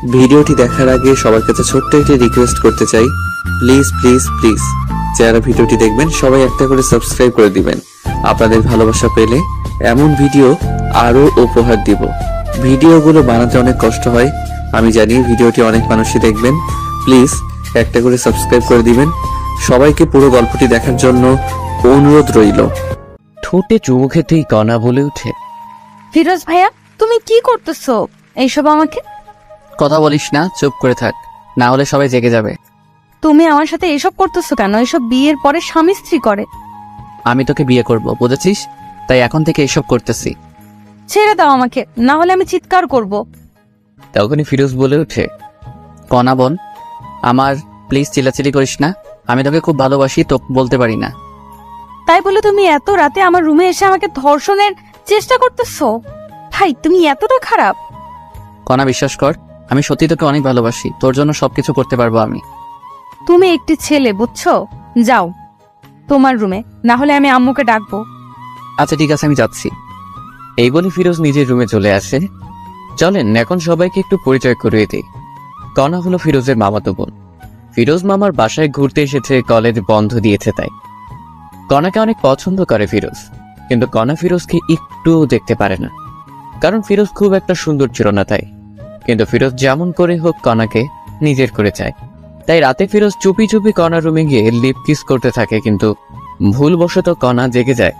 ভিডিওটি দেখার আগে সবার কাছে ছোট্ট একটি রিকোয়েস্ট করতে চাই, প্লিজ প্লিজ প্লিজ যারা ভিডিওটি দেখবেন সবাই একটা করে সাবস্ক্রাইব করে দিবেন। আপনাদের ভালোবাসা পেলে এমন ভিডিও আরো উপহার দিব। ভিডিওগুলো বানাতে অনেক কষ্ট হয়, আমি জানি। ভিডিওটি অনেক মানুষই দেখবেন, প্লিজ একটা করে সাবস্ক্রাইব করে দিবেন। সবাইকে পুরো গল্পটি দেখার জন্য অনুরোধ রইল। ঠোঁটে চুমু খেতেই কণা বলে ওঠে, ফিরোজ ভাইয়া, তুমি কি করতেছো এইসব? আমাকে কথা বলিস না, চুপ করে থাক, না হলে সবাই জেগে যাবে। তুমি আমার সাথে এসব করতেছো কেন? এসব বিয়ের পরে স্বামী স্ত্রী করে। আমি তোকে বিয়ে করব, বুঝেছিস? তাই এখন থেকে এসব করতেছি। ছেড়ে দাও আমাকে, না হলে আমি চিৎকার করব। তখনই ফিরোজ বলে ওঠে, কণা বোন আমার, প্লিজ চিল্লাচিল্লি করিস না। আমি তোকে খুব ভালোবাসি, তো বলতে পারি না। তাই বলে তুমি এত রাতে আমার রুমে এসে আমাকে ধর্ষণের চেষ্টা করতেছো? ভাই, তুমি এতটা খারাপ? কণা বিশ্বাস কর, আমি সত্যি তোকে অনেক ভালোবাসি, তোর জন্য সবকিছু করতে পারবো আমি। তুমি একটি ছেলে, বুঝছো? যাও তোমার রুমে, না হলে আমি আম্মুকে ডাকবো। আচ্ছা ঠিক আছে, আমি যাচ্ছি। এই বলে ফিরোজ নিজের রুমে চলে আসে। চলেন এখন সবাইকে একটু পরিচয় করিয়ে দিই। কণা হলো ফিরোজের মামাতো বোন। ফিরোজ মামার বাসায় ঘুরতে এসেছে, কলেজ বন্ধ দিয়েছে তাই। কণাকে অনেক পছন্দ করে ফিরোজ, কিন্তু কণা ফিরোজকে একটু দেখতে পারে না, কারণ ফিরোজ খুব একটা সুন্দর ছিল না তাই। কিন্তু ফিরোজ যেমন করে হোক কণাকে নিজের করে চায়। তাই রাতে ফিরোজ চুপি চুপি কণার রুমে গিয়ে লিপ কিস করতে থাকে, কিন্তু ভুলবশত কণা জেগে যায়।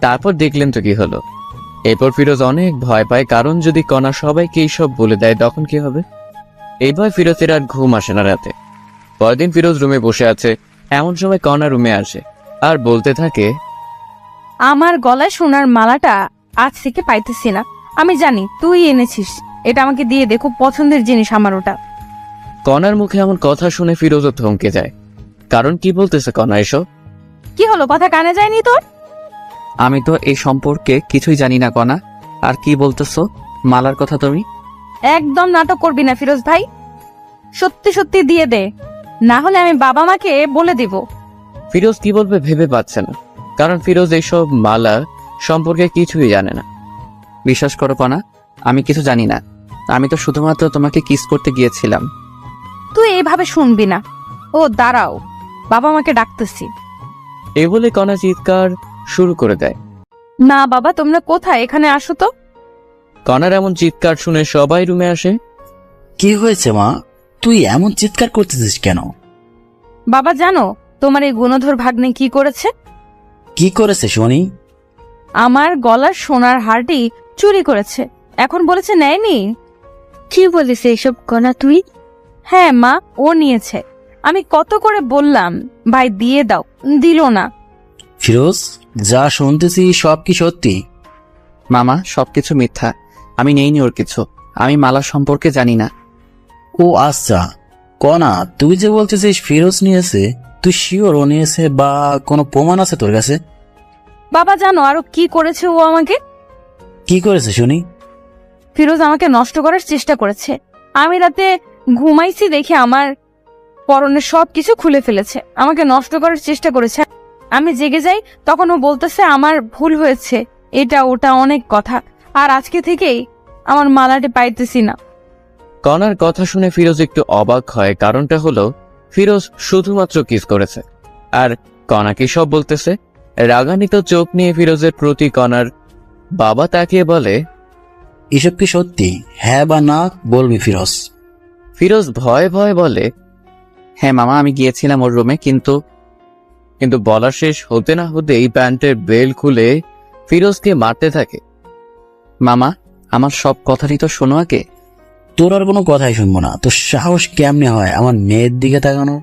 তারপর দেখলেন তো কি হলো। এরপর ফিরোজ অনেক ভয় পায়, কারণ যদি কণা সবাইকে এইসব বলে দেয় তখন কি হবে। এই ভয় ফিরোজের আর ঘুম আসে না রাতে। পরদিন ফিরোজ রুমে বসে আছে, এমন সময় কণা রুমে আসে আর বলতে থাকে, আমার গলায় সোনার মালাটা আজ থেকে পাইতেছি না। আমি জানি তুই এনেছিস, এটা আমাকে দিয়ে দে, খুব পছন্দের জিনিস আমার ওটা। কণার মুখে এমন কথা শুনে ফিরোজও থমকে যায়, কারণ কি বলতেছে কণা এসব? কি হলো, কথা কানে যায়নি তোর? আমি তো এই সম্পর্কে কিছুই জানি না কণা, আর কি বলতেছো মালার কথা তুমি? একদম নাটক করবি না ফিরোজ ভাই, সত্যি সত্যি দিয়ে দে, না হলে আমি বাবা মাকে বলে দিব। ফিরোজ কি বলবে ভেবে পাচ্ছে না, কারণ ফিরোজ এইসব মালা সম্পর্কে কিছুই জানে না। বিশ্বাস করো কণা, আমি কিছু জানি না। আমি তো শুধুমাত্র তোমাকে কিস করতে গিয়েছিলাম। তুই এইভাবে শুনবি না। ও দাঁড়াও, বাবা মাকে ডাকতেছি। এ বলে কণা চিৎকার শুরু করে দেয়। না বাবা, তোমরা কোথায়? এখানে আসো তো। কণার এমন চিৎকার শুনে সবাই রুমে আসে। কি হয়েছে মা, তুই এমন চিৎকার করতেছিস কেন? বাবা জানো তোমার এই গুণধর ভাগ্নে কি করেছে? কি করেছে শুনি? আমার গলার সোনার হারটি চুরি করেছে, এখন বলেছে নেয়নি। কি বলিস এইসব কণা তুই? হ্যাঁ মা, ও নিয়েছে। আমি কত করে বললাম ভাই দিয়ে দাও, দিল না। ফিরোজ, যা শুনতেছি সব কি সত্যি? মামা সবকিছু মিথ্যা, আমি নেইনি ওর কিছু। আমি মালা সম্পর্কে জানি না। ও আচ্ছা, কণা তুই যে বলতেছিস ফিরোজ নিয়েছে, তুই শিওর ও নিয়েছে বা কোনো প্রমাণ আছে তোর কাছে? বাবা জানো আরো কি করেছে ও আমাকে? কি করেছে শুনি? ফিরোজ আমাকে নষ্ট করার চেষ্টা করেছে। আমি রাতে ঘুমাইছি দেখে আমার পরনের সব কিছু খুলে ফেলেছে, আমাকে নষ্ট করার চেষ্টা করেছে। আমি জেগে যাই, তখন ও বলতেছে আমার ভুল হয়েছে, এটা ওটা অনেক কথা। আর আজকে থেকেই আমার মালাটি পাইতেছি না। কণার কথা শুনে ফিরোজ একটু অবাক হয়, কারণটা হলো ফিরোজ শুধুমাত্র কিস করেছে, আর কণা কি সব বলতেছে। রাগান্বিত চোখ নিয়ে ফিরোজের প্রতি কণার বাবা তাকিয়ে বলে, এসব কি সত্যি? হ্যাঁ বা না বলবি ফিরোজ। ফিরোজ ভয়ে ভয়ে বলে, হ্যাঁ মামা, আমি গিয়েছিলাম ওর রুমে, কিন্তু বলা শেষ হতে না হতেই প্যান্টের বেল খুলে ফিরোজকে মারতে থাকে। মামা, আমার সব কথারই তো শোনো আগে। তোর আর কোনো কথাই শুনবো না। তোর সাহস কেমনে হয় আমার মেয়ের দিকে তাকানো?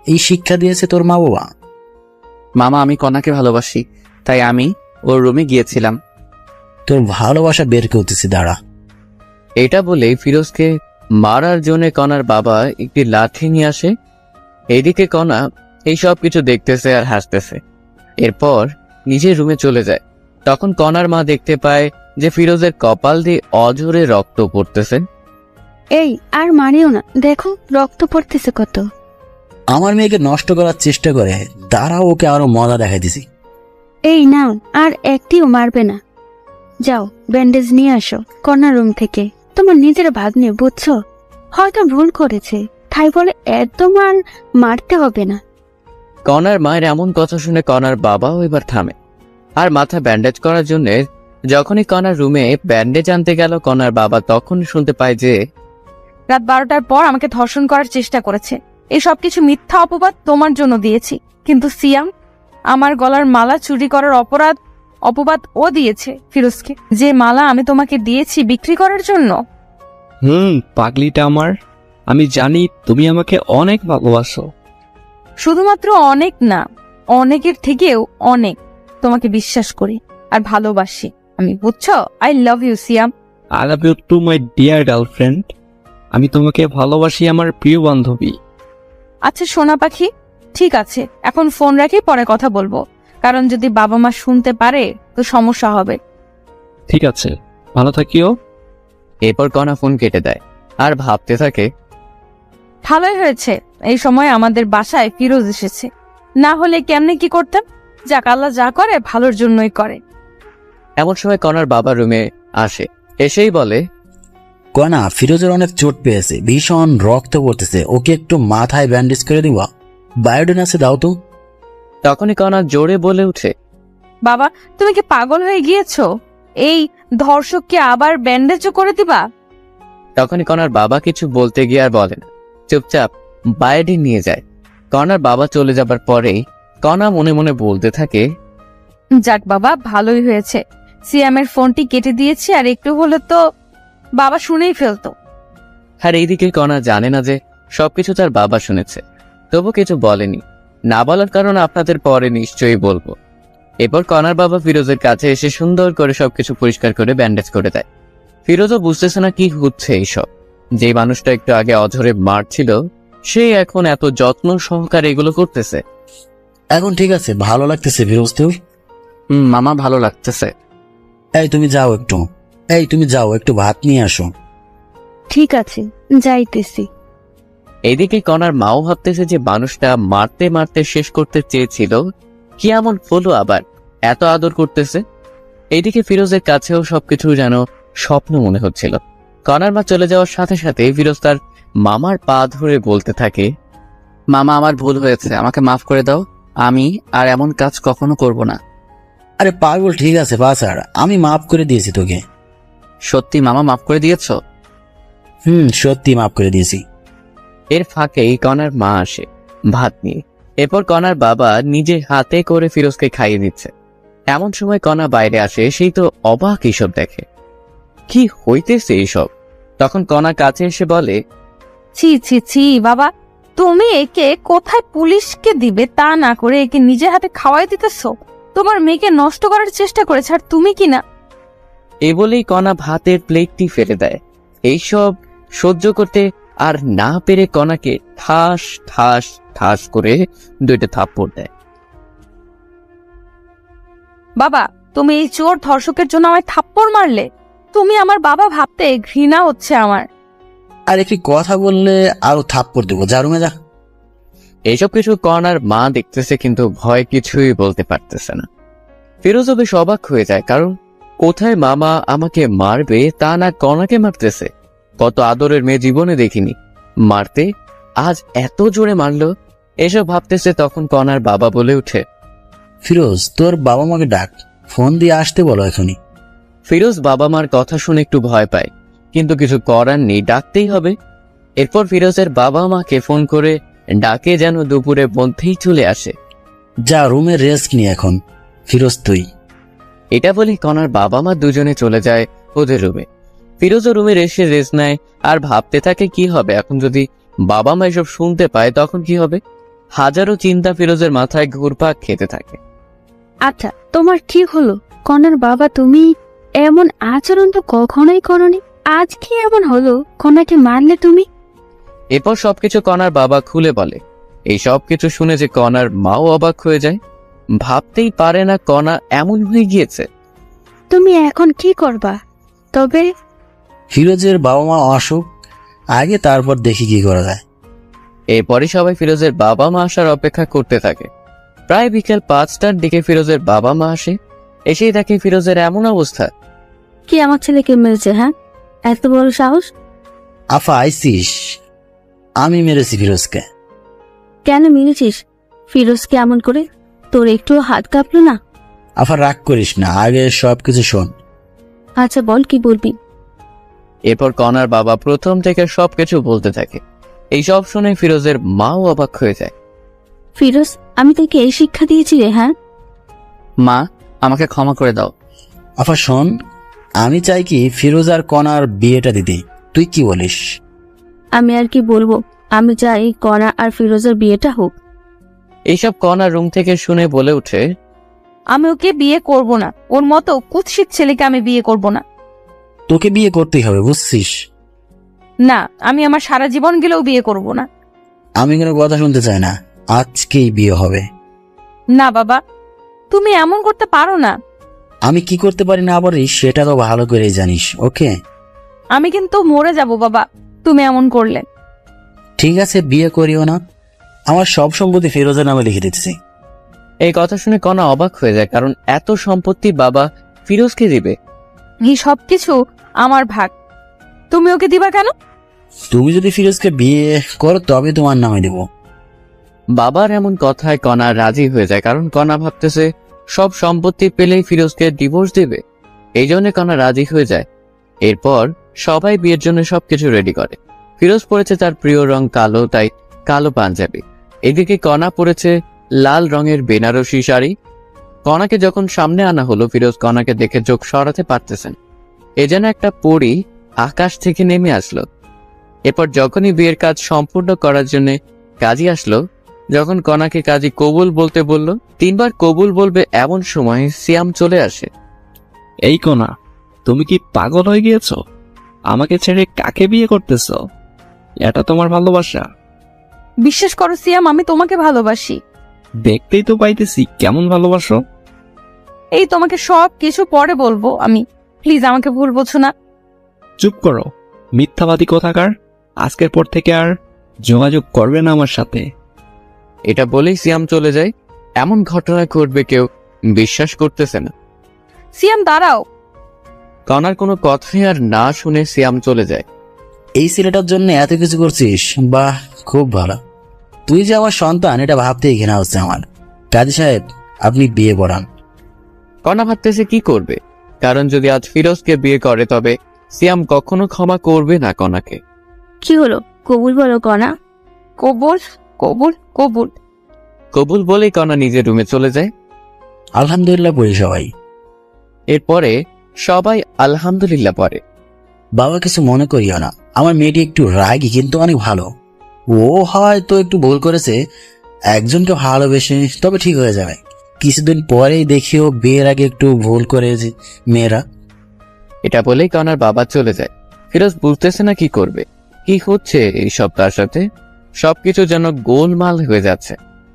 এই শিক্ষা দিয়েছে তোর মা বাবা? মামা, আমি কণাকে ভালোবাসি, তাই আমি ওর রুমে গিয়েছিলাম। তোর ভালোবাসা বের করতেছি, দাঁড়া। এটা বলে ফিরোজকে মারার জন্য কণার বাবা একটি লাঠি নিয়ে আসে। এইদিকে কণা এই সব কিছু দেখতেছে আর হাসতেছে। এরপর নিজের রুমে চলে যায়। তখন কণার মা দেখতে পায় যে ফিরোজের কপাল দিয়ে অঝরে রক্ত পড়তেছে। এই আর মারিও না, দেখো রক্ত পড়তেছে কত। আমার মেয়েকে নষ্ট করার চেষ্টা করে, দাঁড়া ওকে আরো মজা দেখাই দিছি। এই নাও, আর একটিও মারবে না। যাও ব্যান্ডেজ নিয়ে আসো কর্নার রুম থেকে। তোমার নিজের ভাগ্নে, বুঝছো? হয়তো ভুল করেছে, তাই বলে এত মারতে হবে না। কনার মায়ের এমন কথা শুনে কনার বাবাও এবার থামে আর মাথা ব্যান্ডেজ করার জন্য যখনই কনার রুমে ব্যান্ডেজ আনতে গেল, কনার বাবা তখন শুনতে পায় যে রাত 12টার পর আমাকে ধর্ষণ করার চেষ্টা করেছে। এই সব কিছু মিথ্যা অপবাদ তোমার জন্য দিয়েছি, কিন্তু সিয়াম আমার গলার মালা চুরি করার অপবাদ ও দিয়েছে ফিরোজকে। যে মালা আমি তোমাকে দিয়েছি বিক্রি করার জন্য। পাগলিটা আমার, আমি জানি তুমি আমাকে অনেক ভালোবাসো। শুধুমাত্র অনেক না, অনেকের থেকেও অনেক তোমাকে বিশ্বাস করি আর ভালোবাসি আমি, বুঝছো? I love you Siyam. I love you too my dear girlfriend. আমি তোমাকে ভালোবাসি আমার প্রিয় বান্ধবী। আচ্ছা সোনা পাখি, ঠিক আছে, এখন ফোন রাখি, পরে কথা বলবো, কারণ যদি বাবা মা শুনতে পারে তো সমস্যা হবে। ঠিক আছে, ভালো থাকিও। এরপর কনা ফোন কেটে দেয় আর ভাবতে থাকে, ভালোই হয়েছে এই সময় আমাদের বাসায় ফিরোজ এসেছে, না হলে কেমনে কি করতাম। যাক, আল্লাহ যা করে ভালোর জন্যই করে। এমন সময় কনার বাবা রুমে আসে, এসেই বলে, কনা, ফিরোজের অনেক চোট পেয়েছে, ভীষণ রক্ত পড়তেছে, ওকে একটু মাথায় ব্যান্ডেজ করে দিবা, বায়োডিন আছে দাও তো। তখনই কনা জোরে বলে উঠে, বাবা তুমি কি পাগল হয়ে গিয়েছো? এই ধর্ষককে আবার ব্যান্ডেজও করে দিবা? তখনই কনার বাবা কিছু বলতে গিয়ে আর বলে না, চুপচাপ বায়োডিন নিয়ে যায়। কনার বাবা চলে যাবার পরেই কনা মনে মনে বলতে থাকে, যাক বাবা, ভালোই হয়েছে সিয়ামের ফোনটি কেটে দিয়েছি, আর একটু হলে তো বাবা শুনেই ফেলতো। আর এইদিকে কনা জানে না যে সবকিছু তার বাবা শুনেছে, তবু কিছু বলেনি। না বলার কারণ আপনাদের পরে নিশ্চয়ই বলবো। এরপর কনার বাবা ফিরোজের কাছে এসে সুন্দর করে সবকিছু পরিষ্কার করে ব্যান্ডেজ করে দেয়। ফিরোজও বুঝতেছে না কি হচ্ছে এইসব। যে মানুষটা একটু আগে অঝরে মারছিল, সে এখন এত যত্ন সহকারে এগুলো করতেছে। এখন ঠিক আছে, ভালো লাগতেছে ফিরোজ তোর? মামা ভালো লাগতেছে। তুমি যাও একটু ভাত নিয়ে আসো। ঠিক আছে, যাইতেছি। এইদিকে কনার মাও ভাবতেছে যে মানুষটা মারতে মারতে শেষ করতে চেয়েছিল, কি এমন হলো আবার এত আদর করতেছে। এইদিকে ফিরোজের কাছেও সবকিছু যেন স্বপ্ন মনে হচ্ছিল। কনার মা চলে যাওয়ার সাথে সাথে ফিরোজ তার মামার পা ধরে বলতে থাকে, মামা আমার ভুল হয়েছে, আমাকে মাফ করে দাও, আমি আর এমন কাজ কখনো করব না। আরে পাগল, ঠিক আছে বাছার, আমি মাফ করে দিয়েছি তোকে। সত্যি মামা মাফ করে দিয়েছো? সত্যি মাফ করে দিয়েছি। এর ফাঁকেই কনার মা আসে ভাত নিয়ে। এরপর কনার বাবা নিজে হাতে করে ফিরোজকে খাইয়ে দিচ্ছে। এমন সময় কনা বাইরে আসে, সেই তো অবাক এইসব দেখে, কি হইতেছে এইসব। তখন কনা কাছে এসে বলে, ছি ছি ছি বাবা, তুমি একে কোথায় পুলিশকে দিবে তা না করে একে নিজের হাতে খাওয়াই দিতেছো। তোমার মেয়েকে নষ্ট করার চেষ্টা করেছে, আর তুমি কি না। এ বলেই কনা ভাতের প্লেটটি ফেলে দেয়। এইসব সহ্য করতে আর না পেরে কনাকে ঠাস ঠাস ঠাস করে 2টা থাপ্পড় দেয়। বাবা তুমি এই চোর ধর্ষকের জন্য আমায় থাপ্পড় মারলে? তুমি আমার বাবা ভাবতে ঘৃণা হচ্ছে আমার। আর একটি কথা বললে আরো থাপ্পড় দেবো, যা রুমে যা। এইসব কিছু কনার মা দেখতেছে, কিন্তু ভয় কিছুই বলতে পারতেছে না। ফিরোজও বেশ অবাক হয়ে যায়, কারণ কোথায় মামা আমাকে মারবে তা না কনাকে মারতেছে। কত আদরের মেয়ে জীবনে দেখিনি, মারতে আজ এত জোরে মারলো। এসব ভাবতেছে, তখন কনার বাবা বলে উঠে, ফিরোজ, তোর বাবা মাকে ডাক, ফোন দিয়ে আসতে বলো এখনই। ফিরোজ বাবা মার কথা শুনে একটু ভয় পায়, কিন্তু কিছু করার নেই, ডাকতেই হবে। এরপর ফিরোজের বাবা মাকে ফোন করে ডাকে যেন দুপুরের মধ্যেই চলে আসে। যা রুমে রেস্ট নি এখন, ফিরোজ তুই। এটা বলে কনার বাবা মা দুজনে চলে যায় ওদের রুমে। ফিরোজও রুমে এসে রেস্ট নেয় আর ভাবতে থাকে কি হবে এখন যদি বাবা মা এসব শুনতে পায়, তখন কি হবে। হাজারো চিন্তা ফিরোজের মাথায় ঘুরপাক খেতে থাকে। আচ্ছা, তোমার কি হলো? কনার বাবা, তুমি এমন আচরণ তো কখনোই করনি, আজ কি এমন হলো? কনাকে মারলে তুমি? এরপর সবকিছু কনার বাবা খুলে বলে। এই সবকিছু শুনে যে কনার মাও অবাক হয়ে যায়, ভাবতেই পারে না কনা এমন হয়ে গিয়েছে। তুমি এখন কি করবা? তবে ফিরোজের বাবা মা আসুক আগে, তারপর দেখি কি করা যায়। এরপরই সবাই ফিরোজের বাবা মা আসার অপেক্ষা করতে থাকে। প্রায় বিকেল 5টার দিকে ফিরোজের বাবা মা আসে। এসেই দেখে ফিরোজের এমন অবস্থা। কি আমার ছেলেকে মেরেছে? হ্যাঁ, এত বড় সাহস? আফা আইসিস, আমি মেরেছি ফিরোজকে। কেন মেরেছিস ফিরোজকে এমন করে? তোর একটু হাত কাঁপলো না? আফা রাগ করিস না, আগে সবকিছু শোন। আচ্ছা বল, কি বলবি? এরপর কনার বাবা প্রথম থেকে সবকিছু বলতে থাকে। এই সব শুনে ফিরোজের মাও অবাক হয়ে যায়। ফিরোজ, আমি তোকে এই শিক্ষা দিয়েছি রে? হ্যাঁ, মা, আমাকে ক্ষমা করে দাও। আফা শোন, আমি চাই কি ফিরোজ আর কনার বিয়েটা দিতে, তুই কি বলিস? আমি আর কি বলবো, আমি চাই কণা আর ফিরোজের বিয়েটা হোক। এইসব কনার রুম থেকে শুনে বলে ওঠে, আমি ওকে বিয়ে করব না, ওর মতো কুৎসিত ছেলেকে আমি বিয়ে করব না। তোকে বিয়ে করতেই হবে, বুঝছিস? না, আমি আমার সারা জীবন গেলেও বিয়ে করব না। আমি কোনো কথা শুনতে চাই না, আজকেই বিয়ে হবে। না বাবা, তুমি এমন করতে পারো না। আমি কি করতে পারি না পারি সেটা তো ভালো করেই জানিস, ওকে? আমি কিন্তু মরে যাব বাবা তুমি এমন করলে। ঠিক আছে, বিয়ে করিও না, আমার সব সম্পত্তি ফিরোজের নামে লিখে দিতেছি। এই কথা শুনে কনা অবাক হয়ে যায়, কারণ এত সম্পত্তি বাবা ফিরোজকে দিবে। এই সবকিছু আমার ভাগ, তুমি ওকে দিবা কেন? তুমি যদি ফিরোজকে বিয়ে করো তবে তোমার নামে দেব। বাবার এমন কথায় কনা রাজি হয়ে যায়, কারণ কনা ভাবতেছে সব সম্পত্তি পেলেই ফিরোজকে ডিভোর্স দেবে। এই জন্য কনা রাজি হয়ে যায়। এরপর সবাই বিয়ের জন্য সবকিছু রেডি করে। ফিরোজ পরেছে তার প্রিয় রং কালো, তাই কালো পাঞ্জাবি। এদিকে কনা পরেছে লাল রঙের বেনারসি শাড়ি। কনাকে যখন সামনে আনা হলো, ফিরোজ কনাকে দেখে চোখ সরাতে পারতেছেন। এ যেন একটা পরী আকাশ থেকে নেমে আসলো। এরপর যখনই বিয়ের কাজ সম্পূর্ণ করার জন্য কাজী আসলো, যখন কনাকে কাজী কবুল বলতে বলল, 3 বার কবুল বলবে এমন সময় সিয়াম চলে আসে। এই কোনা, তুমি কি পাগল হয়ে গিয়েছো? আমাকে ছেড়ে কাকে বিয়ে করতেছো? এটা তোমার ভালোবাসা? বিশ্বাস করো সিয়াম, আমি তোমাকে ভালোবাসি। দেখতেই তো পাইতেছি কেমন ভালোবাসো। এই তোমাকে সব কিছু পরে বলবো আমি, প্লিজ আমাকে ভুল বোঝো না। চুপ করো, মিথ্যাবাদী কোথাকার। আজকের পর থেকে আর যোগাযোগ করবে না আমার সাথে। এটা বলেই সিয়াম চলে যায়। এমন ঘটনা ঘটবে কেউ বিশ্বাস করতেছে না। সিয়াম দাঁড়াও। কনার কোনো কথাই আর না শুনে সিয়াম চলে যায়। এই ছেলেটার জন্য এত কিছু করছিস, বাহ, খুব ভালো। তুই যে আমার সন্তান এটা ভাবতেই ঘৃণা হচ্ছে আমার। কাজী সাহেব, আপনি বিয়ে পড়ান। কনা ভাবতেছে কি করবে, কারণ যদি আজ ফিরোজকে বিয়ে করে তবে সিয়াম কখনো ক্ষমা করবে না কনাকে। কি হলো, কবুল বলো কণা। কবুল কবুল কবুল। কবুল বলেই কনা নিজের রুমে চলে যায়। আলহামদুলিল্লাহ পড়ি সবাই। এরপরে সবাই আলহামদুলিল্লাহ পড়ে। বাবা কিছু মনে করিও না, আমার মেয়েটি একটু রাগী কিন্তু অনেক ভালো। ও হয়তো একটু ভুল করেছে, একজনকে ভালোবেসে, তবে ঠিক হয়ে যাবে। কিছুদিন পরেই দেখিও বিয়ের আগে একটু ভুল করেছে মেয়েরা। এটা বলেই কনার বাবা চলে যায়। ফিরোজ বুঝতেছে না কি করবে, কি হচ্ছে এইসব তার সাথে। সবকিছু যেন গোলমাল হয়ে যাচ্ছে।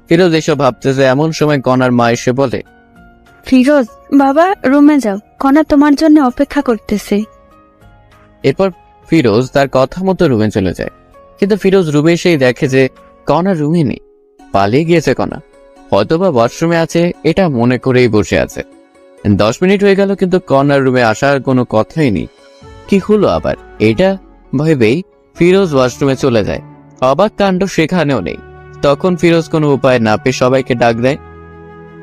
ফিরোজ এসব ভাবতেছে, এমন সময় কনার মা এসে বলে, ফিরোজ বাবা, রুমে যাও, কণা তোমার জন্য অপেক্ষা করতেছে। এরপর ফিরোজ তার কথা মতো রুমে চলে যায়। কিন্তু ফিরোজ রুমে এসেই দেখে যে কনা রুমে নেই, পালিয়ে গিয়েছে কনা। হয়তোবা ওয়াশরুমে আছে এটা মনে করেই বসে আছে। 10 মিনিট হয়ে গেল কিন্তু কনার রুমে আসার কোনো কথাই নেই। কি হলো আবার এটা ভেবেই ফিরোজ ওয়াশরুমে চলে যায়। অবাক কাণ্ড সেখানেও নেই। তখন ফিরোজ কোনো উপায় না পেয়ে সবাইকে ডাক দেয়,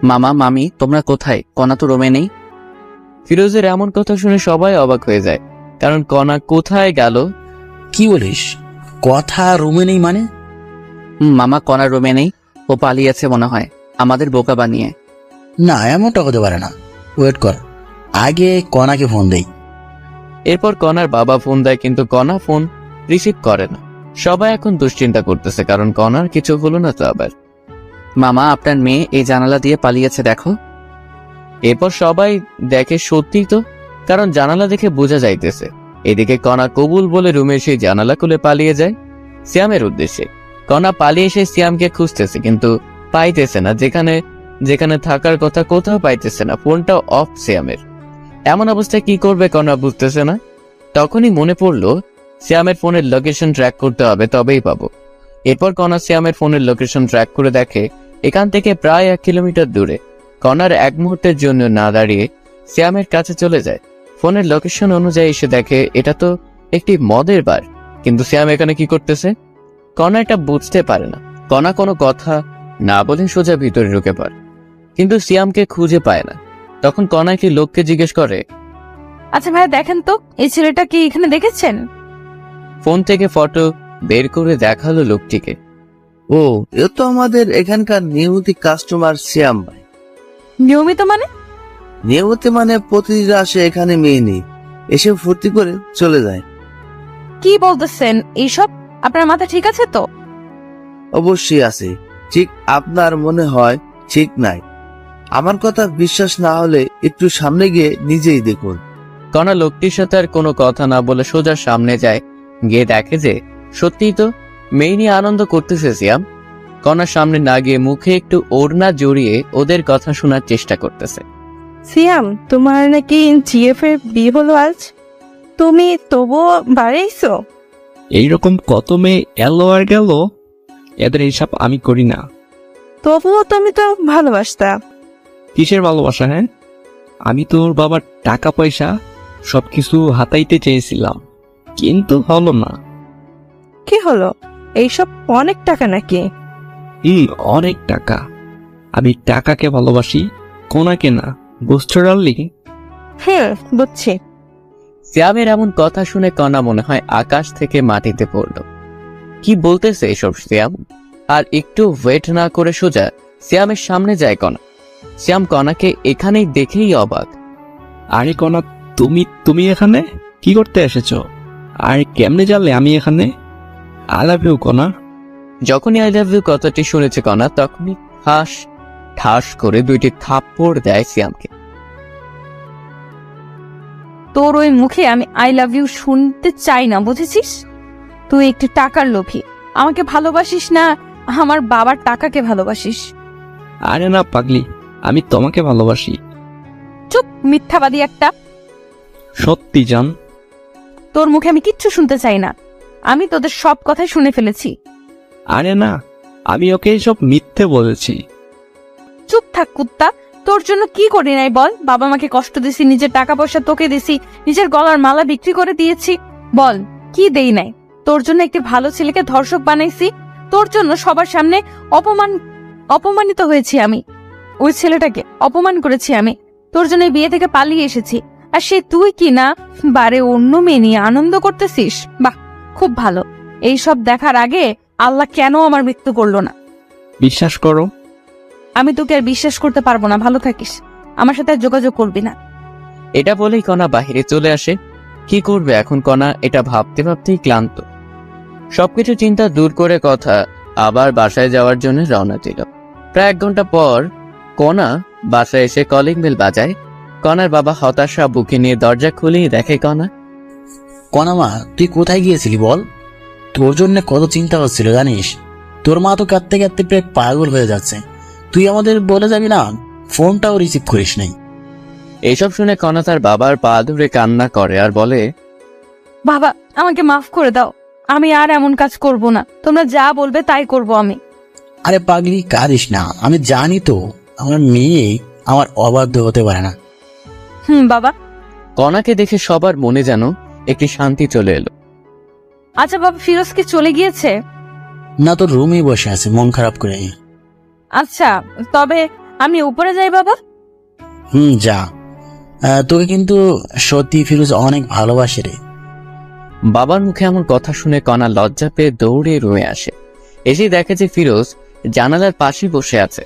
মামা মামি তোমরা কোথায়? কনা তো রুমে নেই। ফিরোজের এমন কথা শুনে সবাই অবাক হয়ে যায়, কারণ কনা কোথায় গেল। কি বলিস, কথা রুমে নেই মানে? মামা কনার রুমে নেই, ও পালিয়েছে মনে হয় আমাদের বোকা বানিয়ে। না, এমনটা হতে পারে না। ওয়েট কর, আগে কনাকে ফোন দেই। এরপর কনার বাবা ফোন দেয়, কিন্তু কনা ফোন রিসিভ করে না। সবাই এখন দুশ্চিন্তা করতেছে, কারণ কনার কিছু হলো না তো আবার। মামা আপনার মেয়ে এই জানালা দিয়ে পালিয়েছে দেখো। এরপর সবাই দেখে সত্যি তো, কারণ জানালা দেখে বোঝা যাইতেছে। এদিকে কনা কবুল বলে রুমে সেই জানালা খুলে পালিয়ে যায় সিয়ামের উদ্দেশ্যে। কনা পালিয়ে এসে সিয়ামকে খুঁজতেছে, কিন্তু পাইতেছে না। যেখানে যেখানে থাকার কথা কোথাও পাইতেছে না। ফোনটা অফ সিয়ামের। এমন অবস্থায় কি করবে কনা বুঝতেছে না। তখনই মনে পড়লো সিয়ামের ফোনের লোকেশন ট্র্যাক করতে হবে, তবেই পাবো। এরপর কনা সিয়ামের ফোনের লোকেশন ট্র্যাক করে দেখে এখান থেকে প্রায় 1 কিলোমিটার দূরে। কনার এক মুহূর্তের জন্য না দাঁড়িয়ে সিয়ামের কাছে চলে যায়। ফোনের লোকেশন অনুযায়ী এসে দেখে এটা তো একটি মদের বার। কিন্তু সিয়াম এখানে কি করতেছে? কণা এটা বুঝতে পারে না। কণা কোনো কথা না বলে সোজা ভিতরে ঢুকে পড়ে, কিন্তু সিয়ামকে খুঁজে পায় না। তখন কণা একটি লোককে জিজ্ঞেস করে, আচ্ছা ভাইয়া দেখেন তো এই ছেলেটা কি এখানে দেখেছেন? ফোন থেকে ফটো বের করে দেখালো লোকটিকে। ও, এ তো আমাদের এখানকার নিয়মিত কাস্টমার শ্যাম ভাই। নিয়মিত মানে? নিয়মিত মানে প্রতিদিন আসে এখানে মেয়ে নেই, এসে ফুর্তি করে চলে যায়। কি বলতেছেন এইসব? আপনার মাথা ঠিক আছে তো? অবশ্যই আছে, ঠিক আপনার মনে হয় ঠিক নাই। আমার কথা বিশ্বাস না হলে একটু সামনে গিয়ে নিজেই দেখুন। কণা লোকটির সাথে আর কোনো কথা না বলে সোজা সামনে যায়। গিয়ে দেখে যে সত্যিই তো মেয়ে নিয়ে আনন্দ করতেছে সিয়াম। কণার সামনে না গিয়ে মুখে একটু ওড়না জড়িয়ে ওদের কথা শোনার চেষ্টা করতেছে। সিয়াম, তোমার নাকি জিএফ এর বিয়ে হলো আজ? তুমি তবুও বাড়াইছো? এইরকম কত মেয়ে এলো আর গেল, এদের এইসব আমি করি না। তবুও তুমি তো ভালোবাসতা। কিসের ভালোবাসা? হ্যাঁ, আমি তোর বাবার টাকা পয়সা সবকিছু হাতাইতে চেয়েছিলাম, কিন্তু হলো না। কি হলো? এইসব অনেক টাকা নাকি? অনেক টাকা। আমি টাকাকে ভালোবাসি, কোনাকে না। বুঝছো ডার্লিং? বুঝছি। সিয়ামের এমন কথা শুনে কণা মনে হয় আকাশ থেকে মাটিতে পড়ল। কি বলতেছে এসব সিয়াম? আর একটু ওয়েট না করে সোজা সিয়ামের সামনে যায় কণা। সিয়াম কণাকে এখানেই দেখেই অবাক। আরে কনা, তুমি এখানে কি করতে এসেছো? আর কেমনে জানলে আমি এখানে? আই লাভ ইউ কনা। যখনই আই লাভ ইউ কথাটি শুনেছে কণা, তখনই ঠাস করে দুইটি থাপ্পড় দেয় সিয়ামকে। তোর ওই মুখে আমি আই লাভ ইউ শুনতে চাই না, বুঝেছিস? তুই একটু টাকার লোভী। আমাকে ভালোবাসিস না, আমার বাবার টাকাকে ভালোবাসিস। আরে না পাগলি, আমি তোমাকে ভালোবাসি। চুপ, মিথ্যাবাদী একটা। সত্যি জান। তোর মুখে আমি কিচ্ছু শুনতে চাই না। আমি তোদের সব কথাই শুনে ফেলেছি। আরে না, আমি ওকে সব মিথ্যে বলেছি। চুপ থাক কুত্তা। তোর জন্য কি করি নাই বল? বাবা মাকে কষ্ট দিছি, নিজের টাকা পয়সা তোকে দিছি, নিজের গলার মালা বিক্রি করে দিয়েছি। বল কি দেই নাই? তোর জন্য একটি ভালো ছেলেকে ধর্ষক বানাইছি। তোর জন্য সবার সামনে অপমানিত হয়েছি আমি। ওই ছেলেটাকে অপমান করেছি আমি। তোর জন্য এই বিয়ে থেকে পালিয়ে এসেছি। আর সে তুই কি না বারে অন্য মেয়ে নিয়ে আনন্দ করতেছিস? বাহ, খুব ভালো। এই সব দেখার আগে আল্লাহ কেন আমার মৃত্যু করলো না? বিশ্বাস করো, আমি তোকে আর বিশ্বাস করতে পারবো না। ভালো থাকিস, আমার সাথে আর যোগাযোগ করবি না। এটা বলেই কণা বাহিরে চলে আসে। কি করবে এখন কণা, এটা ভাবতে ভাবতেই ক্লান্ত। সবকিছু চিন্তা দূর করে কথা আবার বাসায় যাওয়ার জন্য রওনা দিল। প্রায় 1 ঘন্টা পর কণা বাসায় এসে কলিং বেল বাজায়। কণার বাবা হতাশা বুকে নিয়ে দরজা খুলেই দেখে কণা। কণা, তুই কোথায় গিয়েছিলি বল? তোর জন্য কত চিন্তা হচ্ছিল জানিস? তোর মা তো কাঁদতে কাঁদতে প্রায় পাগল হয়ে যাচ্ছে। তুই আমাদের বলে যাবি না, ফোনটাও রিসিভ করিস নাই। এইসব শুনে কণা তার বাবার পা ধরে কান্না করে আর বলে, বাবা, আমাকে মাফ করে দাও। আমি আর এমন কাজ করব না। তোমরা যা বলবে তাই করব আমি। আরে পাগলি, কাঁদিস না। আমি জানি তো আমার মেয়ে আমার অবাধ্য হতে পারে না। বাবা। কণাকে দেখে সবার মনে যেন একটি শান্তি চলে এলো। আচ্ছা বাবা, ফিরোজ কি চলে গিয়েছে? না, তোর রুমেই বসে আছে মন খারাপ করে। আচ্ছা, তবে আমি উপরে যাই বাবা। যা। তোকে কিন্তু সত্যি ফিরোজ অনেক ভালোবাসে রে। বাবার মুখে এমন কথা শুনে কণা লজ্জা পেয়ে দৌড়ে রুমে আসে। এসে দেখে যে ফিরোজ জানালার পাশে বসে আছে।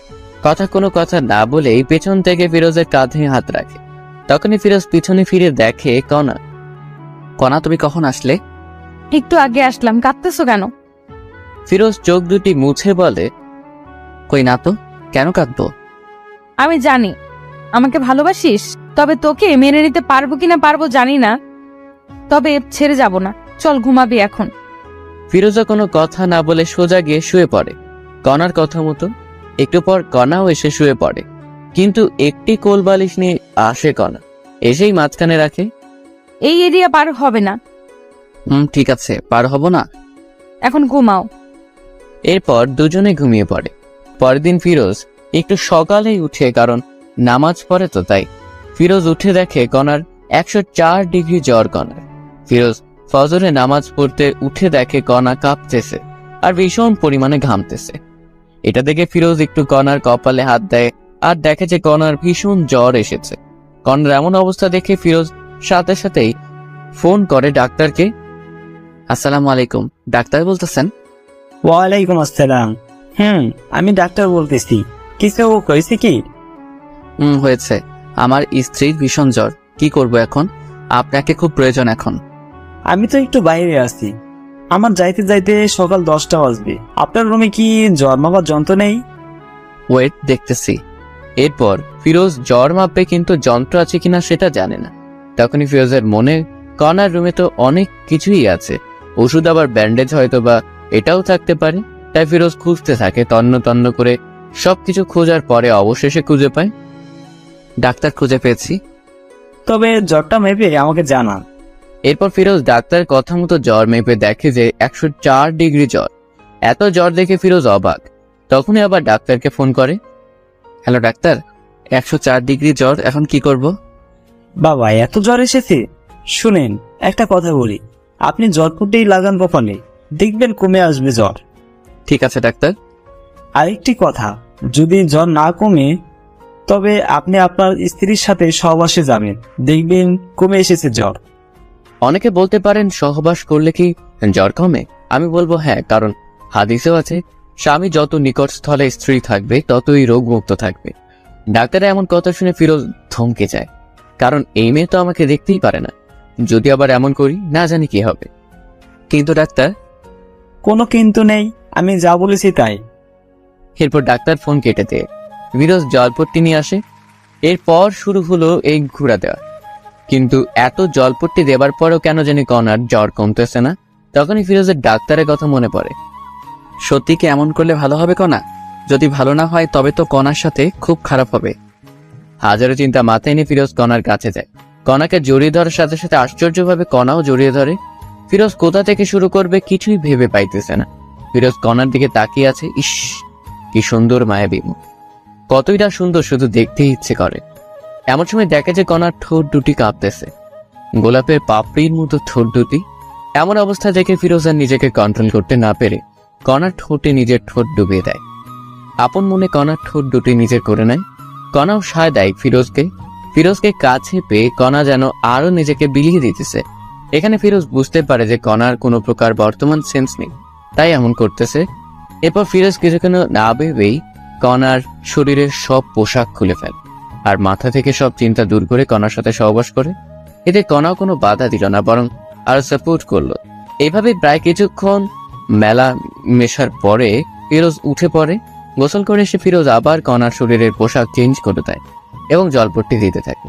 কোনো কথা না বলেই পেছন থেকে ফিরোজের কাঁধে হাত রাখে। তখনই ফিরোজ পিছনে ফিরে দেখে কণা। কণা, তুমি কখন আসলে? একটু আগে আসলাম। কাঁদতেছো কেন? ফিরোজ চোখ দুটি মুছে বলে, কই না তো, কেন কাঁদবো? আমি জানি আমাকে ভালোবাসিস, তবে তোকে মেনে নিতে পারবো কিনা পারবো জানি না, তবে ছেড়ে যাব না। চল ঘুমাবি এখন। ফিরোজা কোনো কথা না বলে সোজা গিয়ে শুয়ে পড়ে কণার কথা মতো। একটু পর কণাও এসে শুয়ে পড়ে, কিন্তু একটি কোল বালিশ নিয়ে আসে কণা, এসেই মাঝখানে রাখে। এই এরিয়া পার হবে না। ঠিক আছে, পার হব না। এখন ঘুমাও। এরপর দুজনে ঘুমিয়ে পড়ে। পরের দিন ফিরোজ একটু সকালেই উঠে, কারণ নামাজ পড়ে তো তাই। ফিরোজ উঠে দেখে কণার 104 ডিগ্রি জ্বর। কণার ফিরোজ ফজরে নামাজ পড়তে উঠে দেখে কণা কাঁপতেছে আর ভীষণ পরিমাণে ঘামতেছে। এটা দেখে ফিরোজ একটু কণার কপালে হাত দেয় আর দেখে যে কণার ভীষণ জ্বর এসেছে। কণার এমন অবস্থা দেখে ফিরোজ সাথে সাথেই ফোন করে ডাক্তারকে। আসসালামু আলাইকুম, ডাক্তার বলতেছেন? ওয়ালাইকুম আসসালাম। আমি ডাক্তার বলতেছি। কিছু হয়েছে কি? হয়েছে। আমার স্ত্রীর ভীষণ জ্বর। কি করব এখন? আপনাকে খুব প্রয়োজন এখন। আমি তো একটু বাইরে আছি। আমার যাইতে যাইতে সকাল 10টা বাজবে। আপনার রুমে কি জ্বর মাপার যন্ত্র নেই? ওয়েট, দেখতেছি। এরপর ফিরোজ জ্বর মাপবে, কিন্তু যন্ত্র আছে কিনা সেটা জানে না। তখনই ফিরোজের মনে, কণার রুমে তো অনেক কিছুই আছে, ওষুধ আবার ব্যান্ডেজ হয়তো বা এটাও থাকতে পারে। তাই ফিরোজ খুঁজতে থাকে, তন্ন তন্ন করে সবকিছু খোঁজার পরে অবশেষে খুঁজে পায়। ডাক্তার, খুঁজে পেয়েছি। তবে জ্বরটা মেপে আমাকে জানান। এরপর ফিরোজ ডাক্তারের কথা মতো জ্বর মেপে দেখে যে 104 ডিগ্রি জ্বর। এত জ্বর দেখে ফিরোজ অবাক। তখনই আবার ডাক্তারকে ফোন করে। হ্যালো ডাক্তার, 104 ডিগ্রি জ্বর, এখন কি করব? বাবা, এত জ্বর এসেছে? শুনেন, একটা কথা বলি, আপনি জ্বর ফুটেই লাগান কপালে, দেখবেন কমে আসবে জ্বর। ঠিক আছে ডাক্তার। আরেকটি কথা, যদি জ্বর না কমে তবে আপনি আপনার স্ত্রীর সাথে সহবাসে যাবেন, দেখবেন কমে এসেছে জ্বর। অনেকে বলতে পারেন সহবাস করলে কি জ্বর কমে? আমি বলবো হ্যাঁ, কারণ হাদিসেও আছে স্বামী যত নিকট স্থলে স্ত্রী থাকবে ততই রোগমুক্ত থাকবে। ডাক্তারের এমন কথা শুনে ফিরোজ থমকে যায়, কারণ এই মেয়ে তো আমাকে দেখতেই পারে না। যদি আবার এমন করি, না জানি কি হবে। কিন্তু ডাক্তার? কোনো কিন্তু নেই, আমি যা বলেছি তাই। এরপর ডাক্তার ফোন কেটে দেয়। ফিরোজ জলপট্টি নিয়ে আসে। এরপর শুরু হলো এই ঘুরা দেওয়া। কিন্তু এত জলপট্টি দেবার পরেও কেন জানি কণার জ্বর কমতেছে না। তখনই ফিরোজের ডাক্তারের কথা মনে পড়ে। সত্যি কি এমন করলে ভালো হবে কণা? যদি ভালো না হয় তবে তো কণার সাথে খুব খারাপ হবে। হাজারো চিন্তা মাথায় নিয়ে ফিরোজ কণার কাছে যায়। কণাকে জড়িয়ে ধরার সাথে সাথে আশ্চর্যভাবে কণাও জড়িয়ে ধরে। ফিরোজ কোথা থেকে শুরু করবে কিছুই ভেবে পাইতেছে না। ফিরোজ কণার দিকে তাকিয়ে আছে। ইস, কি সুন্দর মায়াবী মুখ, কতই না সুন্দর, শুধু দেখতেই ইচ্ছে করে। এমন সময় দেখে যে কণার ঠোঁট দুটি কাঁপতেছে, গোলাপের পাপড়ির মতো ঠোঁট দুটি। এমন অবস্থা দেখে ফিরোজ আর নিজেকে কন্ট্রোল করতে না পেরে কণার ঠোঁটে নিজের ঠোঁট ডুবিয়ে দেয়। আপন মনে কণার ঠোঁট দুটি নিজের করে নেয়। কণাও সায় দেয় ফিরোজকে। ফিরোজকে কাছে পেয়ে কণা যেন আরো নিজেকে বিলিয়ে দিতেছে। এখানে ফিরোজ বুঝতে পারে যে কণার কোনো প্রকার বর্তমান সেন্স নেই, তাই এমন করতেছে। এরপর ফিরোজ কিছুক্ষণ না ভেবেই কণার শরীরের সব পোশাক খুলে ফেলে আর মাথা থেকে সব চিন্তা দূর করে কণার সাথে সহবাস করে। এতে কণাও কোনো বাধা দিল না, বরং আরো সাপোর্ট করলো। এইভাবে প্রায় কিছুক্ষণ মেলা মেশার পরে ফিরোজ উঠে পড়ে। গোসল করে এসে ফিরোজ আবার কণার শরীরের পোশাক চেঞ্জ করে দেয় এবং জলপট্টি দিতে থাকে।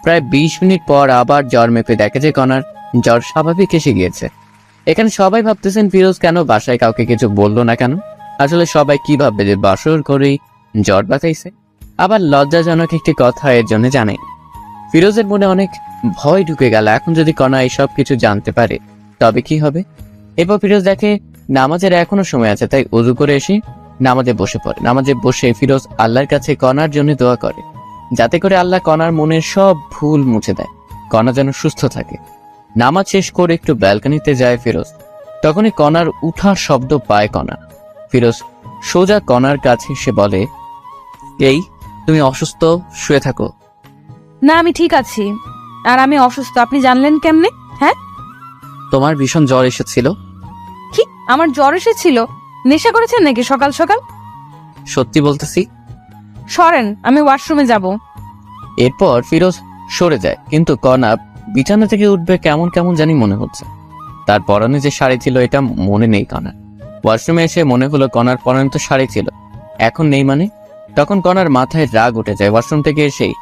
প্রায় 20 মিনিট পর আবার জ্বর মেপে দেখে যে কণার জ্বর স্বাভাবিক এসে গিয়েছে। এখানে সবাই ভাবতেছেন ফিরোজ কেন বাসায় কাউকে কিছু বললো না কেন। আসলে সবাই কি ভাববে যে বাসর করেই জ্বর বাঁচাইছে। আবার লজ্জাজনক একটি কথা এর জন্য জানে। ফিরোজের মনে অনেক ভয় ঢুকে গেল, এখন যদি কণা এইসব কিছু জানতে পারে তবে কি হবে। এরপর ফিরোজ দেখে নামাজের এখনো সময় আছে, তাই ওযু করে এসে নামাজে বসে পড়ে। নামাজে বসে ফিরোজ আল্লাহর কাছে কণার জন্য দোয়া করে, যাতে করে আল্লাহ কণার মনের সব ভুল মুছে দেয়, কণা যেন সুস্থ থাকে। নামাজ শেষ করে একটু ব্যালকনিতে যায় ফিরোজ। তখনই কণার উঠার শব্দ পায় কণা। ফিরোজ সোজা কণার কাছে এসে বলে, এই তুমি অসুস্থ, শুয়ে থাকো। না, আমি ঠিক আছি। আর আমি অসুস্থ আপনি জানলেন কেমনে? হ্যাঁ, তোমার ভীষণ জ্বর এসেছিল। কি আমার জ্বর এসেছিল? নেশা করেছেন নাকি সকাল সকাল? সত্যি বলতেছি। সরেন, আমি ওয়াশরুমে যাব। এরপর ফিরোজ সরে যায়, কিন্তু কণা বিছানা থেকে উঠবে কেমন কেমন জানি মনে হচ্ছে। তার পরনে যে শাড়ি ছিল এটা মনে নেই কণার। ওয়াশরুমে এসে মনে হলো কণার পরনে তো শাড়ি ছিল, এখন নেই মানে। তখন কণার মাথায় রাগ উঠে যায়। ওয়াশরুম থেকে এসেই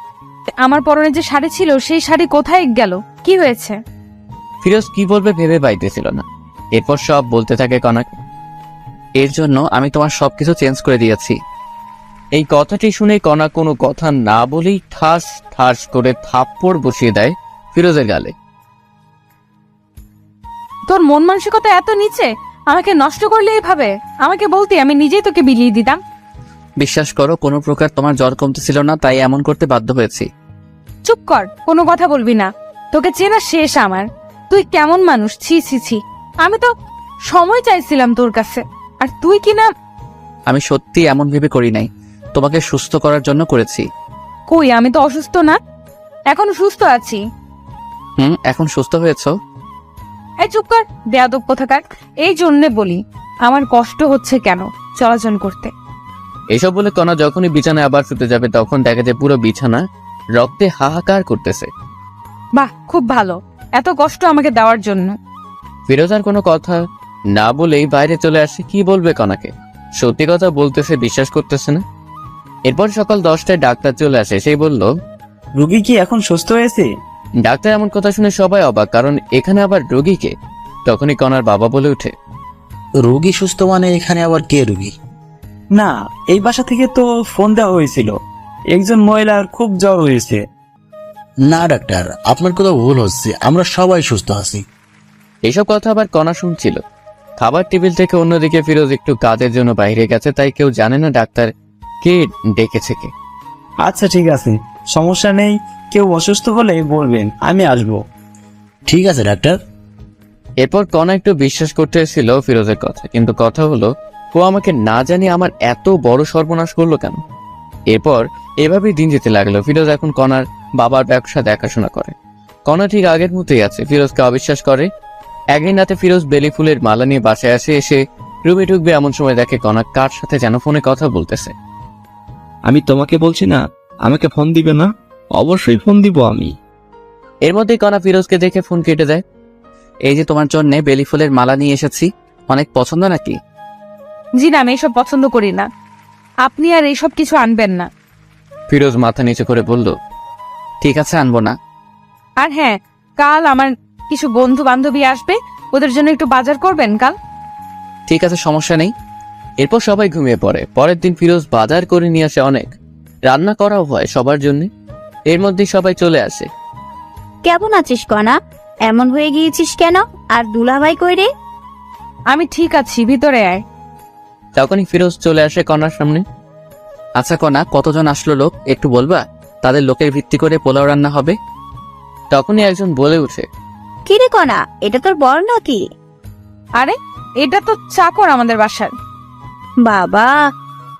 আমার পরনে যে শাড়ি ছিল সেই শাড়ি কোথায় গেল? কি হয়েছে? ফিরোজ কি বলবে ভেবে পাইতেছিল না। এরপর সব বলতে থাকে কণাকে। এর জন্য আমি তোমার সবকিছু চেঞ্জ করে দিয়েছি। এই কথাটি শুনে কণা কোনো কথা না বলেই ঠাস ঠাস করে থাপ্পড় বসিয়ে দেয় ফিরোজের গালে। তোর মন মানসিকতা এত নিচে, আমাকে নষ্ট করলে এইভাবে? আমাকে বলতে আমি নিজেই তোকে বিলিয়ে দিতাম। বিশ্বাস করো, কোনো প্রকার তোমার জ্বর কমতেছিল না, তাই এমন করতে বাধ্য হয়েছি। চুপ কর, কোনো কথা বলবি না। তোকে চেনা শেষ আমার। তুই কেমন মানুষ, ছি ছি ছি। আমি তো সময় চাইছিলাম তোর কাছে, আর তুই কি না। আমি সত্যি এমন ভেবে করি নাই, তোমাকে সুস্থ করার জন্য করেছি। কই, আমি তো অসুস্থ না, এখন সুস্থ আছি। এখন সুস্থ হয়েছো? এই চুপ কর, বেয়াদব কোথাকার। এই জন্যে বলি আমার কষ্ট হচ্ছে কেন চলাচল করতে। এসব বলে কণা যখনই বিছানায় আবার শুতে যাবে তখন দেখা যায় পুরো বিছানা রক্তে হাহাকার করতেছে। বাহ, খুব ভালো, এত কষ্ট আমাকে দেওয়ার জন্য। ফিরোজ আর কোনো কথা না বলেই বাইরে চলে আসে। কি বলবে কণাকে? সত্যি কথা বলতেছে, বিশ্বাস করতেছে না। এরপর সকাল 10টায় ডাক্তার চলে আসে। সেই বলল, রুগী কি এখন সুস্থ হয়েছে? ডাক্তার এমন কথা শুনে সবাই অবাক, কারণ এখানে আবার রোগীকে। তখনই কণার বাবা বলে ওঠে, রোগী সুস্থ মানে এখানে আবার কে রোগী? না, এই বাসা থেকে তো ফোন দেওয়া হয়েছিল, একজন মহিলার খুব জ্বর হয়েছে। না ডাক্তার, আপনার কোথাও ভুল হচ্ছে, আমরা সবাই সুস্থ আছি। এইসব কথা আবার কণা শুনছিল। খাবার টেবিল থেকে অন্যদিকে ফিরোজ একটু কাজের জন্য বাইরে গেছে, তাই কেউ জানে না ডাক্তার কে ডেকেছে কে। আচ্ছা ঠিক আছে, সমস্যা নেই, কেউ অসুস্থ হলে বলবেন, আমি আসবো। ঠিক আছে ডাক্তার। এরপর কণা একটু বিশ্বাস করতে এসেছিল ফিরোজের কথা, কিন্তু কথা হলো ও আমাকে না জানি আমার এত বড় সর্বনাশ করলো কেন। এরপর এভাবেই দিন যেতে লাগলো। ফিরোজ এখন কণার বাবার ব্যবসা দেখাশোনা করে। কণা ঠিক আগের মতোই আছে, ফিরোজকে অবিশ্বাস করে। একদিন রাতে ফিরোজ বেলি ফুলের মালা নিয়ে বাসায় আসে। এসে রুমে ঢুকবে এমন সময় দেখে কণা কার সাথে যেন ফোনে কথা বলতেছে। আমি তোমাকে বলছি না আমাকে ফোন দিবে না? অবশ্যই ফোন দিব আমি। এর মধ্যেই কণা ফিরোজকে দেখে ফোন কেটে দেয়। এই যে তোমার জন্য বেলি ফুলের মালা নিয়ে এসেছি, অনেক পছন্দ নাকি? জি না, আমি এইসব পছন্দ করি না, আপনি আর এইসব কিছু আনবেন না। ফিরোজ মাথা নিচু করে বলল, ঠিক আছে, আনবো না। আর হ্যাঁ, কাল আমার কিছু বন্ধু বান্ধবী আসবে, ওদের জন্য একটু বাজার করবেন কাল। ঠিক আছে, সমস্যা নেই। এরপর সবাই ঘুমিয়ে পড়ে। পরের দিন ফিরোজ বাজার করে নিয়ে আসে অনেক, রান্না করাও হয় সবার জন্য। এর মধ্যেই সবাই চলে আসে। কেমন আছিস কণা? এমন হয়ে গিয়েছিস কেন? আর দুলাভাই কই রে? আমি ঠিক আছি, ভিতরে আয়। তখনই ফিরোজ চলে আসে কণার সামনে। আচ্ছা কণা, কতজন আসলো লোক একটু বলবা? তাদের লোকের ভিত্তি করে পোলাও রান্না হবে। তখনই একজন বলে উঠে, কি রে কণা, এটা তোর বর নাকি? আরে, এটা তো চাকর আমাদের বাসার। বাবা,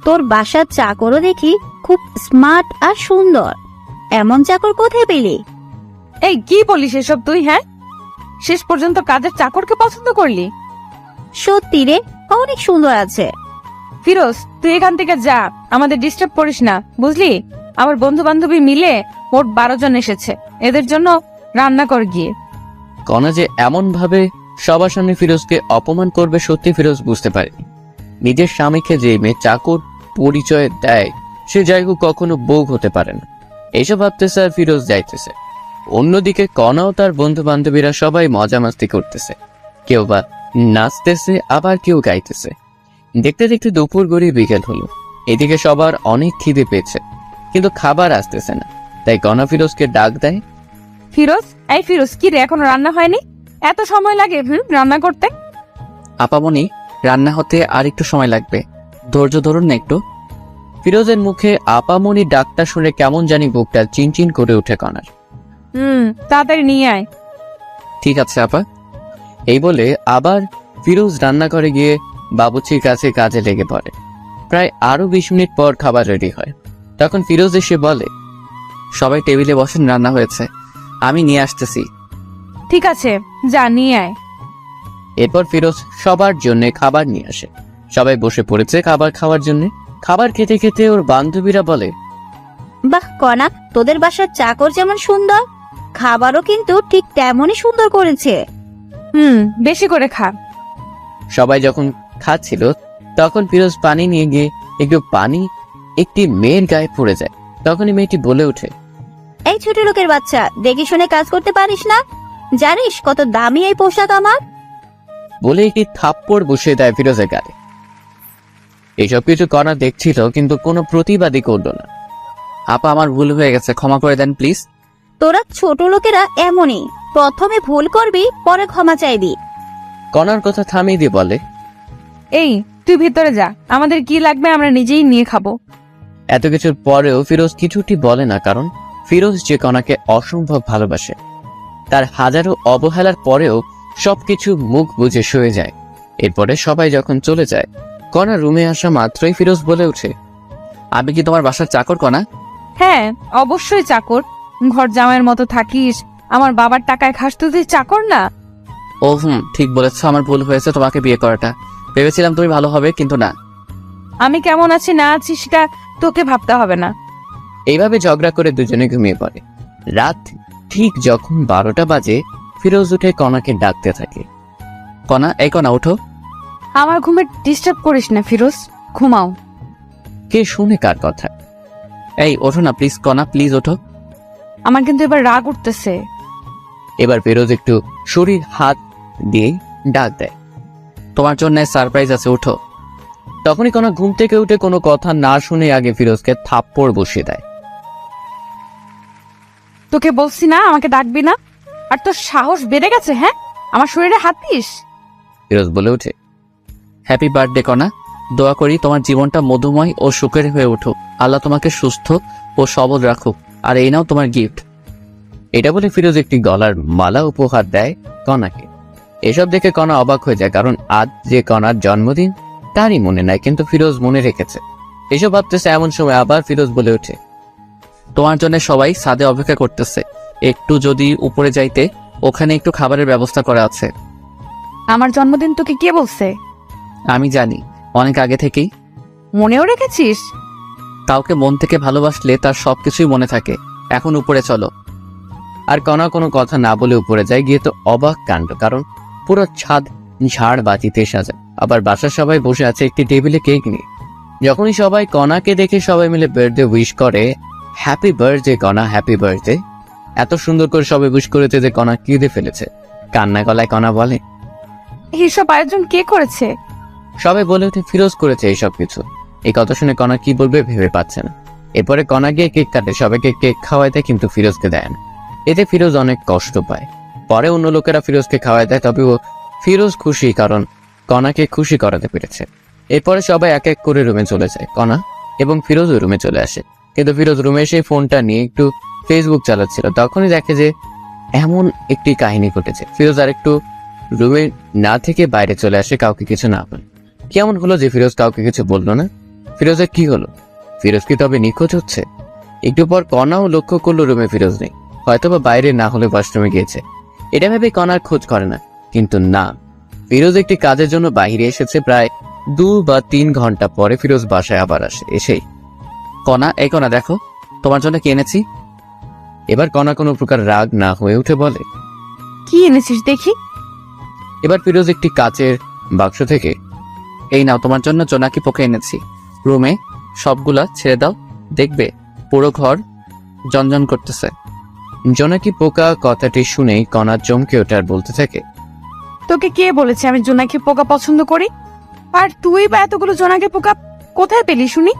তোর বাসার চাকরও দেখি খুব স্মার্ট আর সুন্দর। এমন চাকর কোথায় পেলি? এই কি বলিস এসব তুই? হ্যাঁ, শেষ পর্যন্ত কাজের চাকরকে পছন্দ করলি? সত্যি রে, অনেক সুন্দর আছে। ফিরোজ, তুই এখান থেকে যা, আমাদের ডিস্টার্ব করিস না, বুঝলি? আমার বন্ধু বান্ধবী মিলে মোট 12 জন এসেছে, এদের জন্য রান্না কর গিয়ে। কণা যে এমন ভাবে সবার সামনে ফিরোজকে অপমান করবে সত্যি ফিরোজ বুঝতে পারেনি। নিজের স্বামীকে যে মেয়ে চাকর পরিচয় দেয় সে যাই হোক কখনো বউ হতে পারে না। এইসব ভাবতেছে আর ফিরোজ যাইতেছে। অন্যদিকে কণাও তার বন্ধু বান্ধবীরা সবাই মজা মাস্তি করতেছে, কেউ বা নাচতেছে, আবার কেউ গাইতেছে। দেখতে দেখতে দুপুর গড়িয়ে বিকেল হলো। এদিকে সবার অনেক খিদে পেয়েছে, কিন্তু খাবার আসতেছে না। তাই কণা ফিরোজকে ডাক দেয়। ফিরোজ, এই ফিরোজ, কি রে, এখনো রান্না হয়নি? এত সময় লাগে রান্না করতে? আপামনি, রান্না হতে আর একটু সময় লাগবে, ধৈর্য ধরুন না একটু। ফিরোজের মুখে আপামনি ডাকটা শুনে কেমন জানি বুকটা চিনচিন করে উঠে কণার। তাড়াতাড়ি নিয়ে আয়। ঠিক আছে আপা। এই বলে আবার ফিরোজ রান্নাঘরে গিয়ে বাবুর্চির কাছে কাজে লেগে পড়ে। প্রায় আরো 20 মিনিট পর খাবার রেডি হয়। তখন ফিরোজ এসে বলে, সবাই টেবিলে বসেন, রান্না হয়েছে, আমি নিয়ে আসতেছি। ঠিক আছে, যা নিয়ে আয়। এরপর ফিরোজ সবার জন্য খাবার নিয়ে আসে। সবাই বসে পড়েছে খাবার খাওয়ার জন্য। খাবার খেতে খেতে ওর বান্ধবীরা বলে, বাহ কণা, তোদের বাসার চাকর যেমন সুন্দর, খাবারও কিন্তু ঠিক তেমনই সুন্দর করেছে। বেশি করে খা। সবাই যখন খাচ্ছিল তখন ফিরোজ পানি নিয়ে গিয়ে একটু পানি একটি মেয়ের গায়ে পড়ে যায়। তখনই মেয়েটি বলে ওঠে, এই ছোট লোকের বাচ্চা, দেখে শুনে কাজ করতে পারিস না? জানিস কত দামি এই পোশাক আমার? বলে একটি থাপ্পড় বসিয়ে দেয় ফিরোজের গায়ে। এইসব কিছু কণা দেখছিল, কিন্তু কোনো প্রতিবাদই করলো না। আপা, আমার ভুল হয়ে গেছে, ক্ষমা করে দেন প্লিজ। তোরা ছোট লোকেরা এমনই, প্রথমে ভুল করবি, পরে ক্ষমা চাইবি। কণার কথা থামিয়ে দিয়ে বলে, এই তুই ভিতরে যা, আমাদের কি লাগবে আমরা নিজেই নিয়ে খাবো। এত কিছুর পরেও ফিরোজ কিছুটি বলে না, কারণ ফিরোজ যে কণাকে অসম্ভব ভালোবাসে। তার হাজারো অবহেলার পরেও সবকিছু মুখ বুজে শুয়ে যায়। এরপরে সবাই যখন চলে যায়, কণা রুমে আসা মাত্রই ফিরোজ বলে ওঠে, আমি কি তোমার বাসার চাকর কণা? হ্যাঁ, অবশ্যই চাকর। ঘর জামাইয়ের মতো থাকিস, আমার বাবার টাকায় খাস, তুই চাকর না? ও ঠিক বলেছ, আমার ভুল হয়েছে তোমাকে বিয়ে করাটা। ভেবেছিলাম তুমি ভালো হবে, কিন্তু না। আমি কেমন আছি না আছি সেটা তোকে ভাবতে হবে না। এইভাবে ঝগড়া করে দুজনে ঘুমিয়ে পড়ে। রাত ঠিক যখন 12টা বাজে, ফিরোজ উঠে কণাকে ডাকতে থাকে, কণা, এই কণা ওঠো। আমার ঘুমে ডিস্টার্ব করিস না ফিরোজ, ঘুমাও। কে শুনে কার কথা? এই ওঠো না প্লিজ কণা, প্লিজ ওঠো। আমার কিন্তু এবার রাগ উঠতেছে। এবার ফিরোজ একটু শরীর হাত দিয়ে ডাক দেয়, তোমার জন্য সারপ্রাইজ আছে, ওঠো। তখনই কণা ঘুম থেকে উঠে কোনো কথা না শুনে আগে ফিরোজকে থাপ্পড় বসিয়ে দেয়। তোকে বলছি না আমাকে ডাকবি না, আর তোর সাহস বেড়ে গেছে? হ্যাঁ, আমার শরীরে হাত দিস? ফিরোজ বলে ওঠে, হ্যাপি বার্থডে কণা, দোয়া করি তোমার জীবনটা মধুময় ও সুখের হয়ে উঠুক। আল্লাহ তোমাকে সুস্থ ও সবল রাখুক, আর এই নাও তোমার গিফট। এটা বলে ফিরোজ একটি গলার মালা উপহার দেয় কণাকে। এসব দেখে কণা অবাক হয়ে যায়, কারণ আজ যে কণার জন্মদিন তারই মনে নাই, কিন্তু ফিরোজ মনে রেখেছে। এসব ভাবতেছে এমন সময় আবার ফিরোজ বলে ওঠে, তোমার জন্য সবাই ছাদে অপেক্ষা করতেছে, একটু যদি উপরে যাইতে, ওখানে একটু খাবারের ব্যবস্থা করা আছে। আমার জন্মদিন তোকে কে বলছে? আমি জানি, অনেক আগে থেকেই। মনেও রেখেছিস? কাউকে মন থেকে ভালোবাসলে তার সবকিছুই মনে থাকে। এখন উপরে চলো। আর কণা কোনো কথা না বলে উপরে যায়। গিয়ে তো অবাক কাণ্ড, কারণ পুরো ছাদ ঝাড় বাতিতে সাজা, আবার বাসার সবাই বসে আছে একটি টেবিলে কেক নিয়ে। যখনই সবাই কণাকে দেখে সবাই মিলে বার্থডে উইশ করে, হ্যাপি বার্থডে কণা, হ্যাপি বার্থডে। এত সুন্দর করে সবাই উইশ করেছে যে কণা কেঁদে ফেলেছে। কান্না গলায় কণা বলে, এইসব আয়োজন কে করেছে? সবাই বলে ওঠে, ফিরোজ করেছে এইসব কিছু। এই কথা শুনে কণা কি বলবে ভেবে পাচ্ছে না। এরপরে কণা গিয়ে কেক কাটে, সবাইকে কেক খাওয়ায় দেয়, কিন্তু ফিরোজকে দেয় না। এতে ফিরোজ অনেক কষ্ট পায়। পরে অন্য লোকেরা ফিরোজকে খাওয়ায় দেয়, তবে ফিরোজ খুশি, কারণ কণাকে খুশি করাতে পেরেছে। এরপরে সবাই এক এক করে রুমে চলে যায়। কণা এবং ফিরোজ রুমে চলে আসে, কিন্তু ফিরোজ রুমে এসে ফোনটা নিয়ে একটু ফেসবুক চালাচ্ছিল। তখনই দেখে যে এমন একটি কাহিনী ঘটেছে। ফিরোজ আর একটু রুমে না থেকে বাইরে চলে আসে, কাউকে কিছু না বলে। কেমন হলো যে ফিরোজ কাউকে কিছু বললো না? ফিরোজের কি হলো? ফিরোজ কি তবে নিখোঁজ হচ্ছে? একটু পর কণাও লক্ষ্য করলো রুমে ফিরোজ নেই, হয়তোবা বাইরে না হলে ওয়াশরুমে গিয়েছে। এটা ভেবে কণার খোঁজ করে না, কিন্তু না, ফিরোজ একটি কাজের জন্য বাইরে এসেছে। প্রায় 2 বা 3 ঘন্টা পরে ফিরোজ বাসায় আবার আসে। এসেই, কণা, এই কণা দেখো, তোমার জন্য কি এনেছি। এবার কণা কোনো প্রকার রাগ না হয়ে উঠে বলে, কি এনেছিস দেখি? এবার ফিরোজ একটি কাচের বাক্স থেকে, এই নাও তোমার জন্য জোনাকি পোকা এনেছি, রুমে সবগুলা ছেড়ে দাও, দেখবে পুরো ঘর জনজন করতেছে। জোনাকি পোকা কথাটি শুনেই কণা চমকে ওঠে আর বলতে থাকে, তোকে কে বলেছে আমি জোনাকি পোকা পছন্দ করি? আর তুই বা এতগুলো জোনাকি পোকা কোথায় পেলি শুনি?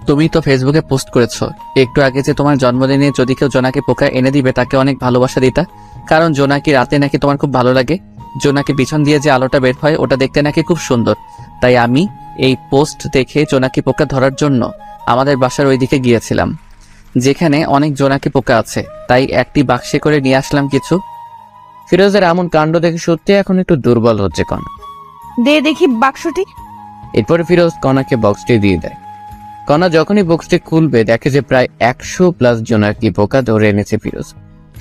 তুমি তো ফেসবুকে পোস্ট করেছো একটু আগে যে তোমার জন্মদিনে যদি কেউ জোনাকি পোকা এনে দিবে তাকে অনেক ভালোবাসা দিতা, কারণ জোনাকি রাতে নাকি তোমার খুব ভালো লাগে। জোনাকি পিছন দিয়ে যে আলোটা বের হয় ওটা দেখতে নাকি খুব সুন্দর। তাই আমি এই পোস্ট দেখে জোনাকি পোকা ধরার জন্য আমাদের বাসার ওইদিকে গিয়েছিলাম, যেখানে অনেক জোনাকি পোকা আছে, তাই একটি বাক্সে করে নিয়ে আসলাম কিছু। ফিরোজের এমন কাণ্ড দেখে সত্যি এখন একটু দুর্বল হচ্ছে কণা। দে দেখি বাক্সটি। এরপরে ফিরোজ কণাকে বক্সটি দিয়ে দেয়। কণা যখনই বক্সটি খুলবে দেখে যে প্রায় 100+ জোনাকি পোকা ধরে এনেছে ফিরোজ।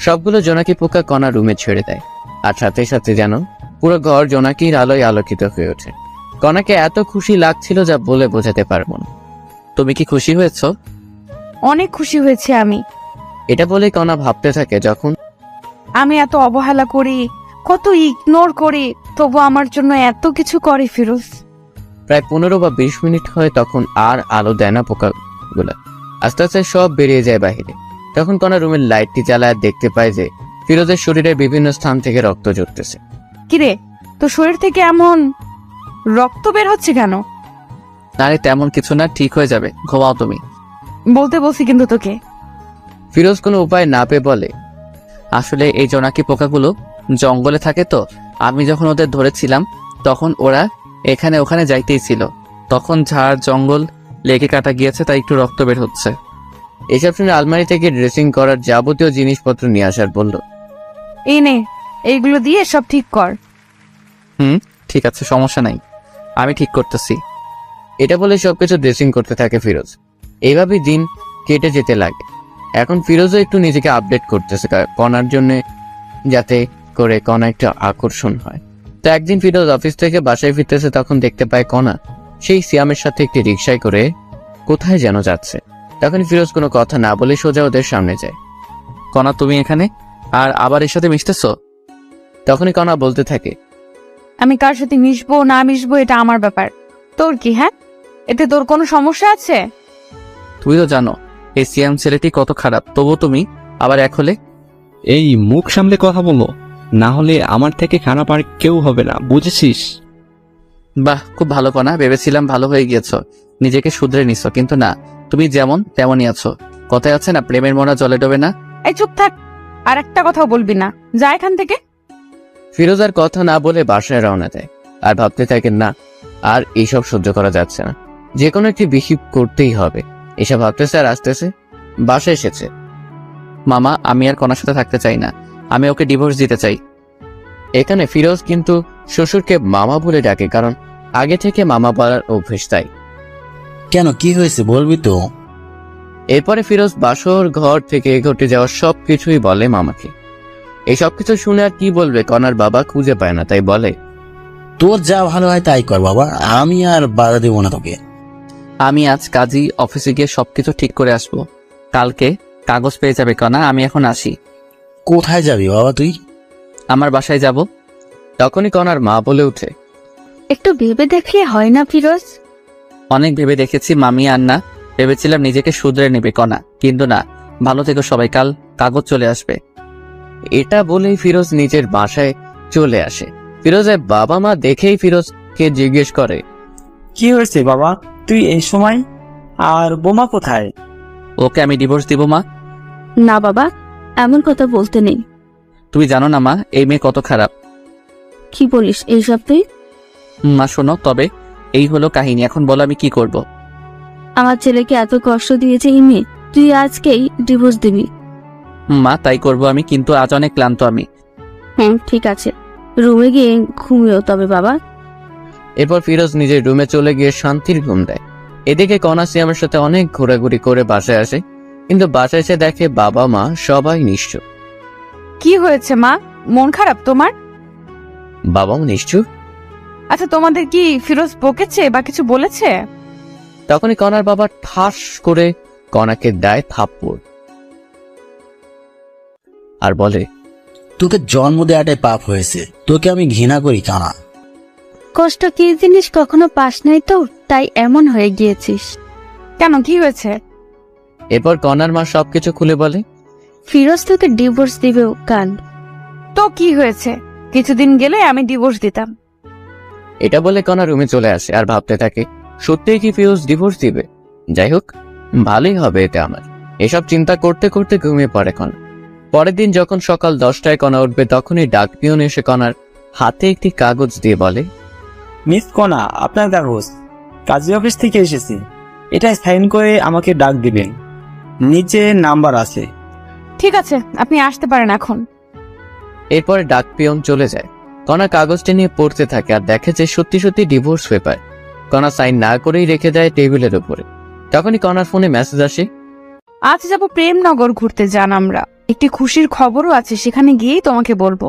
সবগুলো জোনাকি পোকা কণা রুমে ছেড়ে দেয়, আর সাথে সাথে যেন পুরো ঘর জোনাকির আলোয় আলোকিত হয়ে ওঠে। কণাকে এত খুশি লাগছিল যা বলে বোঝাতে পারবো না। তুমি কি খুশি হয়েছ? অনেক খুশি হয়েছে আমি। এটা বলে কণা ভাবতে থাকে, যখন আমি এত অবহেলা করি, কত ইগনোর করি, তবু আমার জন্য এত কিছু করে ফিরোজ। প্রায় 15 বা 20 মিনিট হয়, তখন আর আলো দেয় না পোকাগুলা। আস্তে আস্তে সব বেরিয়ে যায় বাহিরে। তখন কণা রুমের লাইটটি জ্বালায় দেখতে পায় যে ফিরোজের শরীরের বিভিন্ন স্থান থেকে রক্ত ঝরতেছে। কিরে, তোর শরীর থেকে এমন রক্ত বের হচ্ছে কেন? আরে তেমন কিছু না, ঠিক হয়ে যাবে, ঘুমাও তুমি। বলতে বলছি কিন্তু তোকে। ফিরোজ কোনো উপায় না পেয়ে বলে, আসলে এই জোনাকি পোকাগুলো জঙ্গলে থাকে, তো আমি যখন ওদের ধরেছিলাম তখন ওরা এখানে ওখানে যাইতেই ছিল, তখন ঝাড় জঙ্গল লেগে কাটা গিয়েছে, তাই একটু রক্ত বের হচ্ছে। এসব শুনে আলমারি থেকে ড্রেসিং করার যাবতীয় জিনিসপত্র নিয়ে আসার বলল। এই নে, এইগুলো দিয়ে সব ঠিক কর। ঠিক আছে, সমস্যা নাই, আমি ঠিক করতেছি। এটা বলে সবকিছু ড্রেসিং করতে থাকে ফিরোজ। এইভাবেই দিন কেটে যেতে লাগে। এখন ফিরোজও একটু নিজেকে আপডেট করতেছে কণার জন্য, যাতে করে কণা একটু আকর্ষণ হয়। তো একদিন ফিরোজ অফিস থেকে বাসায় ফিরতেছে, তখন দেখতে পায় কণা সেই সিয়ামের সাথে একটি রিকশায় করে কোথায় যেন যাচ্ছে। তখন ফিরোজ কোনো কথা না বলে সোজা ওদের সামনে যায়। কণা, তুমি এখানে আর আবার এর সাথে মিশতেছো? তখনই কণা বলতে থাকে, আমি কার সাথে মিশবো না মিশবো এটা আমার ব্যাপার, তোর কি? হ্যাঁ, এতে তোর কোনো সমস্যা আছে? তুই তো জানো এই সিয়াম ছেলেটি কত খারাপ, তবু তুমি আবার এক হলে। এই মুখ সামলে কথা বলো, না হলে আমার থেকে খারাপ আর কেউ হবে না, বুঝেছিস? বাহ, খুব ভালো কণা, ভেবেছিলাম ভালো হয়ে গিয়েছো, নিজেকে শুধরে নিছো, কিন্তু না, তুমি যেমন তেমনই আছো। কথায় আছে না, প্রেমের মরা জলে ডোবে না। এই চুপ থাক, আর একটা কথাও বলবি না, যা এখান থেকে। ফিরোজ আর কথা না বলে বাসায় রওনা দেয়। আর ভাবতে থাকেন, না আর এইসব সহ্য করা যাচ্ছে না, যে কোনো একটি বিহিব করতেই হবে। এসব ভাবতেছে আর আসতেছে বাসায় এসেছে। মামা, আমি আর কণার সাথে থাকতে চাই না, আমি ওকে ডিভোর্স দিতে চাই। এখানে ফিরোজ কিন্তু শ্বশুরকে মামা বলে ডাকে, কারণ আগে থেকে মামা বলার অভ্যেস তাই। কেন, কি হয়েছে বলবি তো? এরপরে ফিরোজ বাসর ঘর থেকে ঘটে যাওয়া সবকিছুই বলে মামাকে। এই সবকিছু শুনে আর কি বলবে, কণার বাবা খুঁজে পায় না, তাই বলে, তোর যা ভালো হয় তাই কর বাবা, আমি আর বাধা দেবো না তোকে। আমি আজ কাজী অফিসে গিয়ে সবকিছু ঠিক করে আসবো, কালকে কাগজ পেয়ে যাবে কণা, আমি এখন আসি। কোথায় যাবি বাবা তুই? আমার বাসায় যাব। তখনই কণার মা বলে উঠে, একটু ভেবে দেখলে হয় না ফিরোজ? অনেক ভেবে দেখেছি মামি, আর না, ভেবেছিলাম নিজেকে শুধরে নেবে কণা, কিন্তু না, ভালো থেকো সবাই, কাল কাগজ চলে আসবে। এটা বলেই ফিরোজ নিজের বাসায় চলে আসে। ফিরোজের বাবা মা দেখেই ফিরোজকে জিজ্ঞেস করে, কি হয়েছে বাবা, তুই এই সময়? আর বোমা কোথায়? ওকে আমি ডিভোর্স দিব মা। না বাবা, এমন কথা বলতে নেই। তুমি জানো না মা, এই মেয়ে কত খারাপ। কি বলিস এইসব তুই? মা শোনো, তবে এই হলো কাহিনী, এখন বলো আমি কি করব। আমার ছেলেকে এত কষ্ট দিয়েছে এই মেয়ে, তুই আজকেই ডিভোর্স দিবি? মা তাই করব আমি, কিন্তু আজ অনেক ক্লান্ত আমি। হ্যাঁ ঠিক আছে, রুমে গিয়ে ঘুমিও তবে বাবা। এরপর ফিরোজ নিজের রুমে চলে গিয়ে শান্তির ঘুম দেয়। এদিকে কণা সিয়ামের সাথে অনেক ঘোরাঘুরি করে বাসায় আসে, কিন্তু বাসায় এসে দেখে বাবা মা সবাই নিশ্চুপ। কি হয়েছে মা, মন খারাপ তোমার? বাবাও নিশ্চুপ। আচ্ছা, তোমাদের কি ফিরোজ বকেছে বা কিছু বলেছে? তখনই কণার বাবা ঠাস করে কণাকে দেয় থাপ্পড় আর বলে, তোকে জন্ম দেওয়াটাই পাপ হয়েছে, তোকে আমি ঘৃণা করি কানা। কষ্ট কি জিনিস কখনো পাস নাই তো, তাই এমন হয়ে গিয়েছিস। কেন, কি হয়েছে? এরপর কণার মা সবকিছু খুলে বলে, ফিরোজ তোকে ডিভোর্স দিবেও কান। তো কি হয়েছে, কিছুদিন গেলে আমি ডিভোর্স দিতাম। এটা বলে কণা রুমে চলে আসে আর ভাবতে থাকে, সত্যিই কি ফিরোজ ডিভোর্স দিবে? যাই হোক, ভালোই হবে এটা আমার। এসব চিন্তা করতে করতে ঘুমিয়ে পড়ে কণা। পরের দিন যখন সকাল 10টায় কণা উঠবে, তখনই ডাক পিয়ন এসে কণার হাতে একটি কাগজ দিয়ে বলে, মিস কণা, আপনার কাগজ, কাজী অফিস থেকে এসেছে, এটা সাইন করে আমাকে ডাক দিবেন, নিচে নাম্বার আছে। ঠিক আছে, আপনি আসতে পারেন এখন। এরপরে ডাক পিয়ন চলে যায়। কণা কাগজটি নিয়ে পড়তে থাকে আর দেখে যে সত্যি সত্যি ডিভোর্স পেপার। কণা সাইন না করেই রেখে দেয় টেবিলের উপরে। তখনই কণার ফোনে মেসেজ আসে, আজ যাব প্রেমনগর ঘুরতে, যান আমরা, একটি খুশির খবরও আছে, সেখানে গিয়েই তোমাকে বলবো।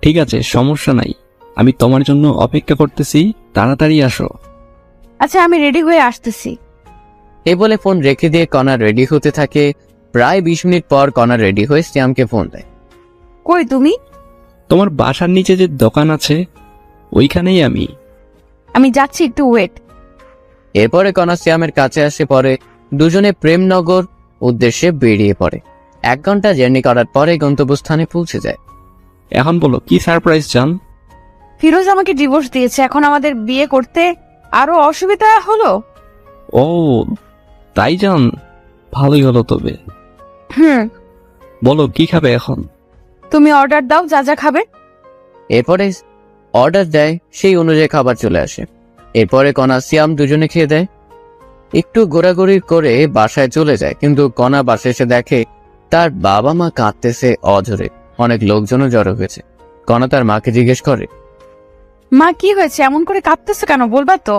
ঠিক আছে, সমস্যা নাই, আমি তোমার জন্য অপেক্ষা করতেছি, তাড়াতাড়ি আসো। আচ্ছা, আমি রেডি হয়ে আসতেছি। এই বলে ফোন রেখে দিয়ে কণা রেডি হতে থাকে। প্রায় 20 মিনিট পর কণা রেডি হয়ে শ্যামকে ফোন দেয়। কই তুমি? তোমার বাসার নিচে যে দোকান আছে ওইখানেই আমি। আমি যাচ্ছি, একটু ওয়েট। এরপরে কণা শ্যামের কাছে আসে, পরে দুজনে প্রেমনগর উদ্দেশ্যে বেরিয়ে পড়ে। 1 ঘন্টা জার্নি করার পরে গন্তব্যস্থানে পৌঁছে যায়। এখন বলো কি সারপ্রাইজ চান? ফিরোজ আমাকে ডিভোর্স দিয়েছে, এখন আমাদের বিয়ে করতে আরো অসুবিধা হলো। ও তাই যান, ভালোই হলো তবে। বলো কি খাবে এখন? তুমি অর্ডার দাও, যা যা খাবে। এরপরে অর্ডার দেয়, সেই অনুযায়ী খাবার চলে আসে। এরপরে কণা শ্যাম দুজনে খেয়ে দেয়। একটু ঘোরাঘুরি করে বাসায় চলে যায়, কিন্তু কণা বাসায় এসে দেখে তার বাবা মা কাঁদতেছে অঝরে। অনেক লোকজনও জড়ো হয়েছে। কণা তার মাকে জিজ্ঞেস করে, মা কি হয়েছে, এমন করে কাঁদতেছো কেন, বলবা তো?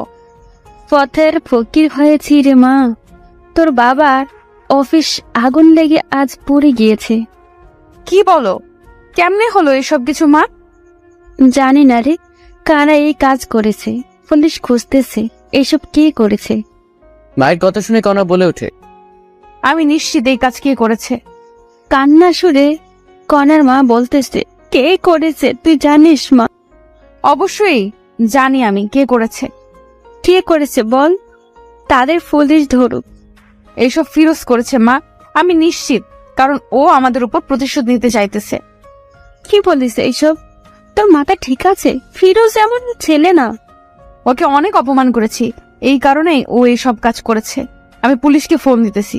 পথের ফকির হয়েছি রে মা, তোর বাবার অফিস আগুন লেগে আজ পুড়ে গিয়েছে। কি বলো, কেমনে হলো এসব কিছু মা? জানি না রে, কারা এই কাজ করেছে, পুলিশ খুঁজতেছে এসব কে করেছে। মায়ের কথা শুনে কণা বলে ওঠে, আমি নিশ্চিত এই কাজ কে করেছে। কান্না সুরে কনার মা বলতেছে, কে করেছে তুই জানিস মা? অবশ্যই জানি আমি কে করেছে। কে করেছে বল, তাদের পুলিশ ধরুক। এইসব ফিরোজ করেছে মা, আমি নিশ্চিত, কারণ ও আমাদের উপর প্রতিশোধ নিতে চাইতেছে। কি বলিস এইসব? তোর মাথা ঠিক আছে? ফিরোজ এমন ছেলে না। ওকে অনেক অপমান করেছি, এই কারণেই ও এইসব কাজ করেছে। আমি পুলিশকে ফোন দিতেছি।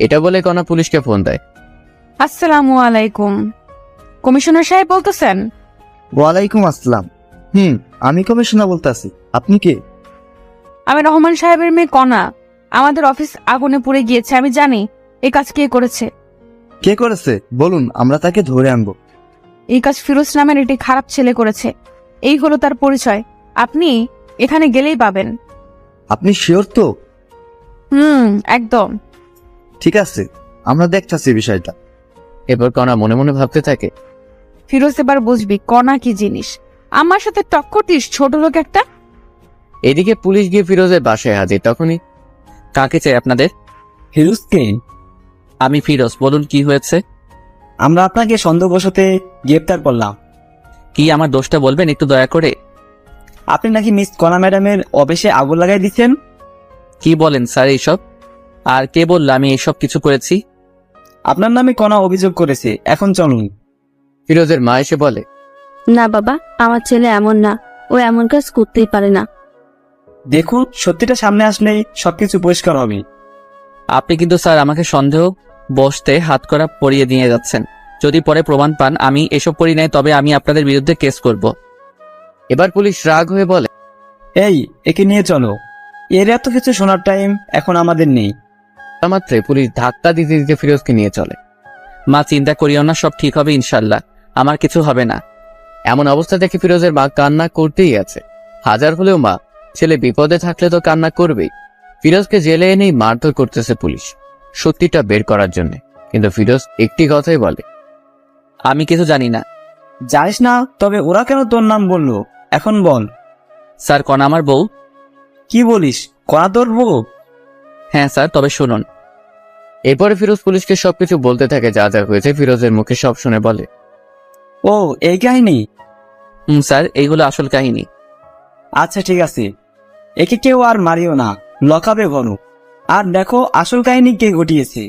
এটা বলে কণা পুলিশকে ফোন দেয়। আসসালামু আলাইকুম, কমিশনার সাহেব বলতেছেন? ওয়ালাইকুম আসসালাম। আমি কমিশনার বলতেছি, আপনি কে? আমি রহমান সাহেবের মেয়ে কণা। আমাদের অফিস আগুনে পুড়ে গিয়েছে, আমি জানি এই কাজ কে করেছে। কে করেছে বলুন, আমরা তাকে ধরে আনবো। এই কাজ ফিরোজ নামের একটি খারাপ ছেলে করেছে। এই হলো তার পরিচয়, আপনি এখানে গেলেই পাবেন। আপনি শিওর তো? একদম। ঠিক আছে, আমরা দেখতেছি বিষয়টা। এরপর কণা মনে মনে ভাবতে থাকে, ফিরোজ এবার বুঝবি কণা কি জিনিস। আমার সাথে টক্কর দিস ছোট লোক একটা। এদিকে পুলিশ গিয়ে ফিরোজের বাসায় হাজির। তখনই, কাকে চাই আপনাদের? ফিরোজকে? আমি ফিরোজ, বলুন কি হয়েছে? আমরা আপনাকে সন্দেহবশতে গ্রেপ্তার করলাম। কি আমার দোষটা বলবেন একটু দয়া করে? আপনি নাকি মিস কণা ম্যাডামের অফিসে আগুন লাগাই দিচ্ছেন। কি বলেন স্যার এইসব? আর কে বললো আমি এইসব কিছু করেছি? আপনার নামে কণা অভিযোগ করেছে, এখন চলুন। ফিরোজের মা এসে বলে, না বাবা, আমার ছেলে এমন না, ও এমন কাজ করতেই পারে না। দেখুন, সত্যিটা সামনে আসলেই সবকিছু পরিষ্কার হবে। আপনি কিন্তু স্যার আমাকে সন্দেহ বসতে হাতকড়া পরিয়ে দিয়ে যাচ্ছেন। যদি পরে প্রমাণ পান আমি এসব করি নাই, তবে আমি আপনাদের বিরুদ্ধে কেস করব। এবার পুলিশ রাগ হয়ে বলে, এই, একে নিয়ে চলো। এর এত কিছু শোনার টাইম এখন আমাদের নেই। মাত্রে পুলিশ ধাক্কা দিতে দিতে ফিরোজকে নিয়ে চলে। মা চিন্তা করিও না, সব ঠিক হবে ইনশাল্লাহ, আমার কিছু হবে না। এমন অবস্থা দেখে ফিরোজের মা কান্না করতেই আছে। হাজার হলেও মা, ছেলে বিপদে থাকলে তো কান্না করবেই। ফিরোজকে জেলে এনেই মারধর করতেছে পুলিশ, সত্যিটা বের করার জন্য। কিন্তু ফিরোজ একটি কথাই বলে, আমি কিছু জানি না। জানিস না? তবে ওরা কেন তোর নাম বললো এখন বল। স্যার কণা আমার বউ। কি বলিস, কণা তোর বউ? হ্যাঁ স্যার, তবে শুনুন। এরপরে ফিরোজ পুলিশকে সবকিছু বলতে থাকে, যা যা হয়েছে। ফিরোজের মুখে সব শুনে বলে, ও, এই কাহিনী? স্যার এইগুলো আসল কাহিনী। আচ্ছা ঠিক আছে, একে কেউ আর মারিও না, লকাবে ঘনু। আর দেখো আসল কাহিনী কে ঘটিয়েছে।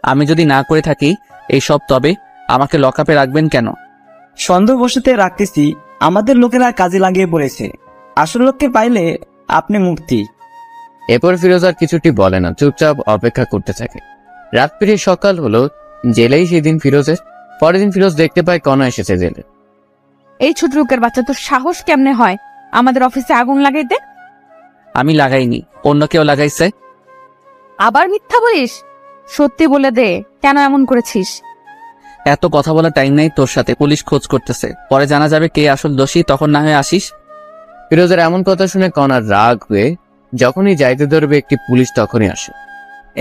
আমি যদি না করে থাকি এইসব, তবে আমাকে লকআপে রাখবেন কেন? সন্দেহবশতে রাখতেছি, আমাদের লোকেরা কাজে লাগিয়ে পড়েছে। আসল লোককে পাইলে আপনি মুক্তি। এরপর ফিরোজ আর কিছুটি বলে না, চুপচাপ অপেক্ষা করতে থাকে। রাত পেরিয়ে সকাল হলো। জেলেই সেদিন ফিরোজের। পরের দিন ফিরোজ দেখতে পায় কণা এসেছে জেলে। এই ছোট লোকের বাচ্চা, তোর সাহস কেমনে হয় আমাদের অফিসে আগুন লাগাইতে? আমি লাগাইনি, অন্য কেউ লাগাইছে। আবার মিথ্যা বলিস, সত্যি বলে দে, কেন এমন করেছিস? এত কথা বলার টাইম নেই তোর সাথে, পুলিশ খোঁজ করতেছে, পরে জানা যাবে কে আসল দোষী, তখন না হয় আসিস। ফিরোজের এমন কথা শুনে কণার রাগ হয়ে যখনই যাইতে ধরবে একটি পুলিশ তখনই আসে।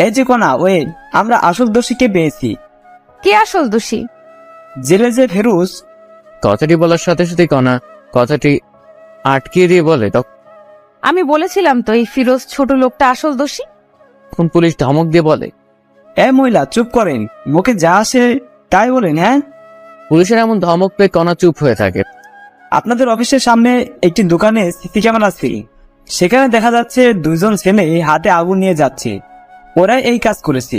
এই যে কণা, ওয়ে, আমরা আসল দোষীকে পেয়েছি। কে আসল দোষী? জেলে যে ফেরুজ। কথাটি বলার সাথে সাথে কণা কথাটি আটকিয়ে দিয়ে বলে, আমি বলেছিলাম তো এই ফিরোজ ছোট লোকটা আসল দোষী। তখন পুলিশ ধমক দিয়ে বলে, এ মহিলা চুপ করেন, মুখে যা আসে তাই বলেন। হ্যাঁ, পুলিশের এমন ধমক পেয়ে কণা চুপ হয়ে থাকে। আপনাদের অফিসের সামনে একটি দোকানে সিসি ক্যামেরা আছে, সেখানে দেখা যাচ্ছে দুইজন ছেলে হাতে আগুন নিয়ে যাচ্ছে। ওরাই এই কাজ করেছে।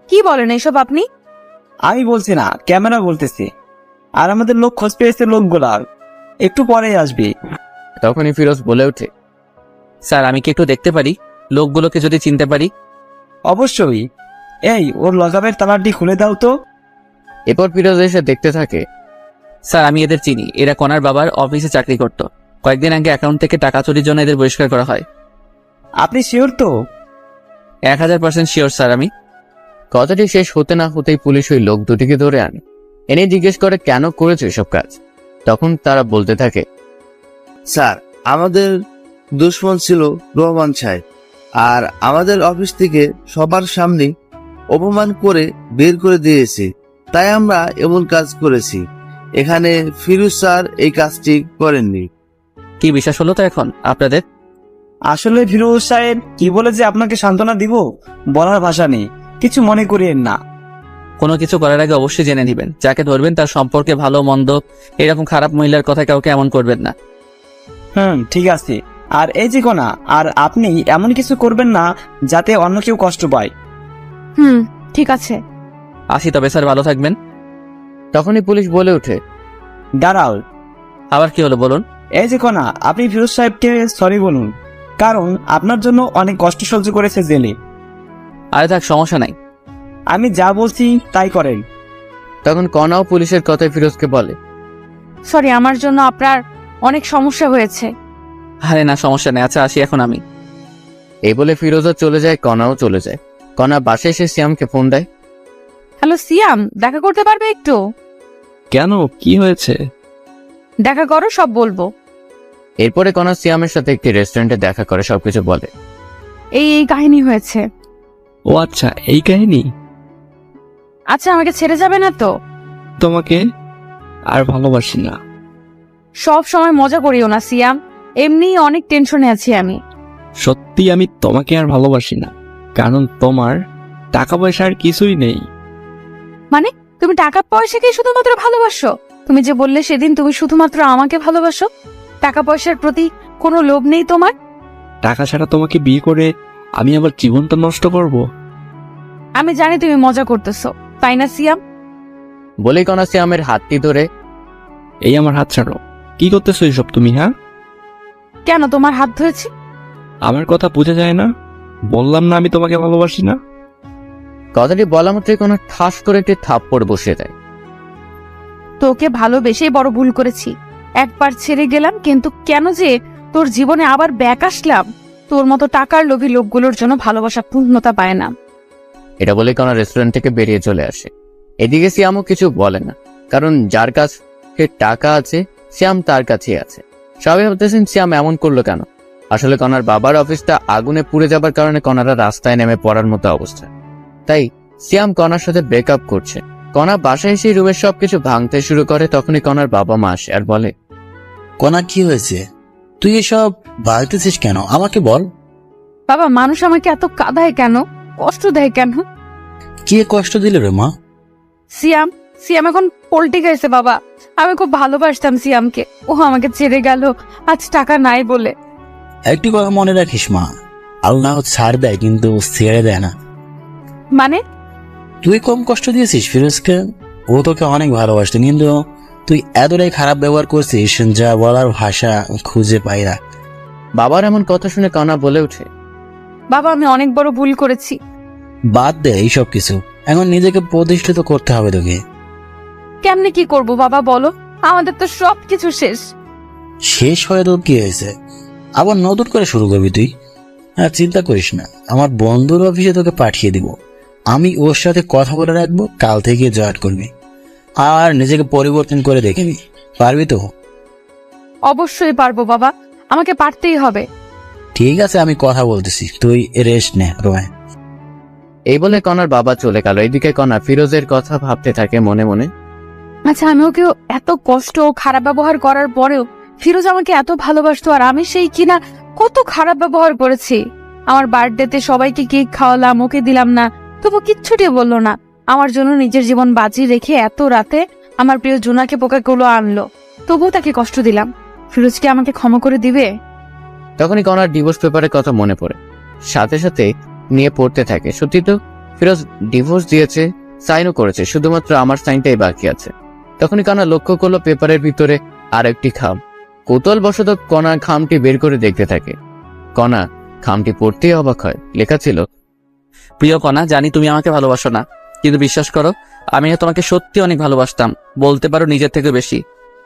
কি বলেন এইসব আপনি? আমি বলছি না, ক্যামেরা বলতেছে। আর আমাদের লোক খোঁজ পেয়েছে লোকগুলার, একটু পরেই আসবে। তখনই ফিরোজ বলে ওঠে, স্যার আমি কি একটু দেখতে পারি, লোকগুলোকে যদি চিনতে পারি? অবশ্যই। এই, ওর লগাবের তালাটি খুলে দাও তো। এরপর ফিরোজ এসে দেখতে থাকে, স্যার আমি এদের চিনি, এরা কণার বাবার অফিসে চাকরি করত। কয়েকদিন আগে অ্যাকাউন্ট থেকে টাকা চুরির জন্য এদের বহিষ্কার করা হয়। আপনি শিওর তো? 1000% শিওর স্যার আমি। কথাটি শেষ হতে না হতেই পুলিশ ওই লোক দুটিকে ধরে আনে। এনে জিজ্ঞেস করে কেন করেছো এসব কাজ। তখন তারা বলতে থাকে, স্যার, আমাদের দুশ্মন ছিল রহমান সাহেব, আর আমাদের অফিস থেকে সবার সামনে অপমান করে বের করে দিয়েছে, তাই আমরা এমন কাজ করেছি। এখানে ফিরোজ স্যার এই কাজটি করেননি। কি বিশ্বাস হলো তো এখন আপনাদের? আসলে ফিরোজ সাহেব কি বলে যে আপনাকে সান্ত্বনা দিব বলার ভাষা নেই, কিছু মনে করিয়েন না। কোনো কিছু করার আগে অবশ্যই জেনে নেবেন, যাকে ধরবেন তার সম্পর্কে ভালো মন্দ, এরকম খারাপ মহিলার কথা কাউকে এমন করবেন না। ঠিক আছে। আর এই যে কোনা, আর আপনি এমন কিছু করবেন না যাতে অন্য কেউ কষ্ট পায়। ঠিক আছে। আসি তবে স্যার, ভালো থাকবেন। তখনই পুলিশ বলে ওঠে, দাঁড়াও, আবার কি হলো বলুন? এই যে কোনা, আপনি ফিরোজ সাহেবকে সরি বলুন, কারণ আপনার জন্য অনেক কষ্ট সহ্য করেছে জেলে। আরে থাক, সমস্যা নাই। আমি যা বলছি তাই করেন। তখন কণাও পুলিশের কথায় ফিরোজকে বলে, সরি, আমার জন্য আপনার অনেক সমস্যা হয়েছে। আরে না, সমস্যা নেই। আচ্ছা আসি এখন আমি। এই বলে ফিরোজও চলে যায়, কণাও চলে যায়। কণা বাসায় এসে সিয়ামকে ফোন দেয়। হ্যালো সিয়াম, দেখা করতে পারবে একটু? কেন, কি হয়েছে? দেখা করো, সব বলবো। এরপরে কণা সিয়ামের সাথে একটি রেস্টুরেন্টে দেখা করে সবকিছু বলে। এই কাহিনী হয়েছে। ও আচ্ছা, এই কাহিনী। আচ্ছা, আমাকে ছেড়ে যাবে না তো? তোমাকে আর ভালোবাসি না। সব সময় মজা করিও না সিয়াম, এমনিই অনেক টেনশনে আছি আমি। সত্যি আমি তোমাকে আর ভালোবাসি না, কারণ তোমার টাকা পয়সা আর কিছুই নেই। মানে তুমি টাকা পয়সাকেই শুধুমাত্র ভালোবাসো? তুমি যে বললে সেদিন তুমি শুধুমাত্র আমাকে ভালোবাসো, টাকা পয়সার প্রতি কোনো লোভ নেই তোমার? টাকা ছাড়া তোমাকে বিয়ে করে আমি আবার জীবনটা নষ্ট করব? আমি জানি তুমি মজা করতেছো, তাই না সিয়াম? বলেই কণা সিয়ামের হাতটি ধরে, এই আমার হাত ছাড়ো। কি করতেছো এসব তুমি? হ্যাঁ, কেন তোমার হাত ধরেছি? আমার কথা বোঝা যায় না? বললাম না আমি তোমাকে ভালোবাসি না। কথাটি বলা মাত্রই কণা ঠাস করে একটি থাপ্পড় বসিয়ে দেয়। তোকে ভালোবেসেই বড় ভুল করেছি। একবার ছেড়ে গেলাম, কিন্তু কেন যে তোর জীবনে আবার ব্যাক আসলাম? তোর মতো টাকার লোভী লোকগুলোর জন্য ভালোবাসা পূর্ণতা পায় না। এটা বলে কণা রেস্টুরেন্ট থেকে বেরিয়ে চলে আসে। এদিকে সিয়ামও কিছু বলে না, কারণ যার কাছে টাকা আছে সিয়াম তার কাছেই আছে। সবাই ভাবতেছেন সিয়াম এমন করলো কেন। আসলে কণার বাবার অফিসটা আগুনে পুড়ে যাবার কারণে কণারা রাস্তায় নেমে পড়ার মতো অবস্থা। তাই সিয়াম কণার সাথে ব্রেকআপ করছে। কণা বাসায় এসে রুমের সবকিছু ভাঙতে শুরু করে। তখনই কণার বাবা মা আসে আর বলে, কোনা কি হয়েছে? তুই এসব ভাবতেছিস কেন? আমাকে বল। বাবা, মানুষ আমাকে এত কাঁদায় কেন, কষ্ট দেয় কেন? কে কষ্ট দিল রে মা? সিয়াম সিয়াম এখন পল্টি গেছে বাবা। আমি খুব ভালোবাসতাম সিয়ামকে, ও আমাকে ছেড়ে গেল আজ টাকা নাই বলে। একটি কথা মনে রাখিস মা, আল্লাহ ছাড় দেয় কিন্তু ছেড়ে দেয় না। মানে? তুই কম কষ্ট দিয়েছিস ফিরোজকে, ও তোকে অনেক ভালোবাসত, কিন্তু তুই এতটাই খারাপ ব্যবহার করছিস যা বলার ভাষা খুঁজে পাই না। বাবার এমন কথা শুনে কণা বলে ওঠে, বাবা, আমি অনেক বড় ভুল করেছি। বাদ দে এইসব কিছু, এখন নিজেকে প্রতিষ্ঠিত করতে হবে তোকে। কেমনে কি করব বাবা বলো? আমাদের তো সবকিছু শেষ। শেষ হয়ে তো কি হয়েছে, আবার নতুন করে শুরু করবি তুই। আর চিন্তা করিস না, আমার বন্ধুর অফিসে তোকে পাঠিয়ে দিব। আমি ওর সাথে কথা বলে রাখবো, কাল থেকে জয়েন করবি আর নিজেকে পরিবর্তন করে দেখবি। পারবি তো? অবশ্যই পারবো বাবা, আমাকে পারতেই হবে। ঠিক আছে, আমি কথা বলতেছি, তুই রেস্ট নে রোয়। এই বলে কণার বাবা চলে গেল। এদিকে কণা ফিরোজের কথা ভাবতে থাকে মনে মনে। আচ্ছা, আমি ওকে এত কষ্ট ও খারাপ ব্যবহার করার পরেও ফিরোজ আমাকে এত ভালোবাসতো, আর আমি সেই কিনা কত খারাপ ব্যবহার করেছি। আমার বার্থডেতে সবাইকে কেক খাওয়ালাম, ওকে দিলাম না, তবু কিচ্ছুটি বললো না। আমার জন্য নিজের জীবন বাজি রেখে এত রাতে আমার প্রিয় জুনাকে পোকাগুলো আনলো, তবুও তাকে কষ্ট দিলাম। ফিরোজ কি আমাকে ক্ষমা করে দিবে? তখনই কণার ডিভোর্স পেপারের কথা মনে পড়ে, সাথে সাথে নিয়ে পড়তে থাকে। সত্যি তো ফিরোজ ডিভোর্স দিয়েছে, সাইনও করেছে, শুধুমাত্র আমার সাইনটাই বাকি আছে। তখনই কণা লক্ষ্য করলো পেপারের ভিতরে আর একটি খাম। কৌতূহলবশত কণা খামটি বের করে দেখতে থাকে। কণা খামটি পড়তেই অবাক হয়। লেখা ছিল, প্রিয় কণা, জানি তুমি আমাকে ভালোবাসো না, কিন্তু বিশ্বাস করো আমি তোমাকে সত্যি অনেক ভালোবাসতাম, বলতে পারো নিজের থেকে বেশি।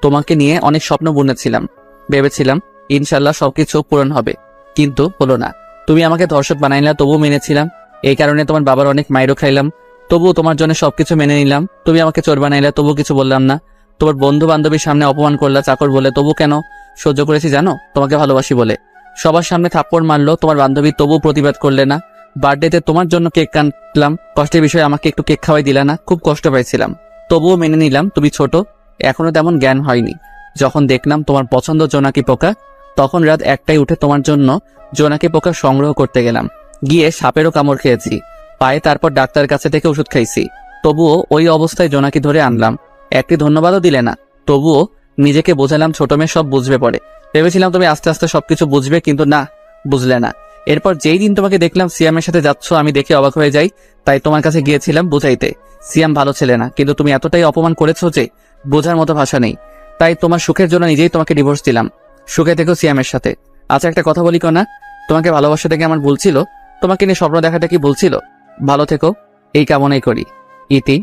তোমাকে নিয়ে অনেক স্বপ্ন বুনেছিলাম, ভেবেছিলাম ইনশাল্লাহ সবকিছু পূরণ হবে, কিন্তু হলো না। তুমি আমাকে ধর্ষক বানাইলা, তবুও মেনেছিলাম। এই কারণে তোমার বাবার অনেক মাইরও খাইলাম, তবুও তোমার জন্য সবকিছু মেনে নিলাম। তুমি আমাকে চোর বানাইলে, তবু কিছু বললাম না। তোমার বন্ধু বান্ধবীর সামনে অপমান করলা চাকর বলে, তবু কেন সহ্য করেছি জানো? তোমাকে ভালোবাসি বলে। সবার সামনে থাপ্পড় মারলো তোমার বান্ধবী, তবু প্রতিবাদ করলে না। বার্থডেতে তোমার জন্য কেক কাটলাম, কষ্টের বিষয়ে আমাকে একটু কেক খাওয়াই দিলা না, খুব কষ্ট পাইছিলাম, তবুও মেনে নিলাম। তুমি ছোট, এখনো তেমন জ্ঞান হয়নি। যখন দেখলাম তোমার পছন্দ জোনাকি পোকা, তখন রাত 1টায় উঠে তোমার জন্য জোনাকি পোকা সংগ্রহ করতে গেলাম। গিয়ে সাপেরও কামড় খেয়েছি পায়ে, তারপর ডাক্তারের কাছে থেকে ওষুধ খাইছি। তবুও ওই অবস্থায় জোনাকি ধরে আনলাম, একটি ধন্যবাদও দিলে না। তবুও নিজেকে বোঝালাম ছোট মেয়ে সব বুঝবে পরে। ভেবেছিলাম তুমি আস্তে আস্তে সবকিছু বুঝবে, কিন্তু না, বুঝলে না। এরপর যেই দিন তোমাকে দেখলাম সিয়ামের সাথে যাচ্ছ, আমি দেখে অবাক হয়ে যাই, তাই তোমার কাছে গিয়েছিলাম বুঝাইতে। সিয়াম ভালো ছেলে না, কিন্তু তুমি এতটাই অপমান করেছো যে বোঝার মতো ভাষা নেই। তাই তোমার সুখের জন্য নিজেই তোমাকে ডিভোর্স দিলাম। সুখে থেকো সিয়ামের সাথে। আচ্ছা একটা কথা বলি কনা, তোমাকে ভালোবাসা থেকে আমার ভুল ছিল, তোমাকে নিয়ে স্বপ্ন দেখাটা কি ভুল ছিল? ভালো থেকো, এই কামনাই করি। ইতি,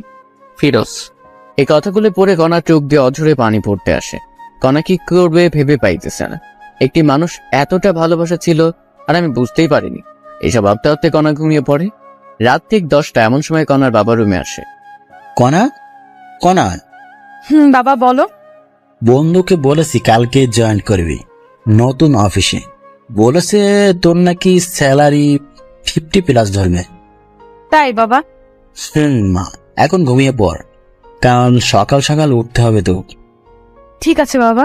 ফিরোজ। এই কথাগুলো পড়ে কণা চোখ দিয়ে অঝরে পানি পড়তে আসে। কণা কি করবে ভেবে পাইতেছে না। একটি মানুষ এতটা ভালোবাসা ছিল আর আমি বুঝতেই পারিনি। এইসব ভাবতে ভাবতে কণা ঘুমিয়ে পড়ে। রাত ঠিক 10টা, এমন সময় কণার বাবা রুমে আসে। কণা, কণা, বাবা বলো। বন্ধুকে বলেছি কালকে জয়েন করবি নতুন অফিসে। বলেছে তোর নাকি স্যালারি 50+ ধরবে। তাই বাবা? মা, এখন ঘুমিয়ে পড়, কারণ সকাল সকাল উঠতে হবে তো। ঠিক আছে বাবা।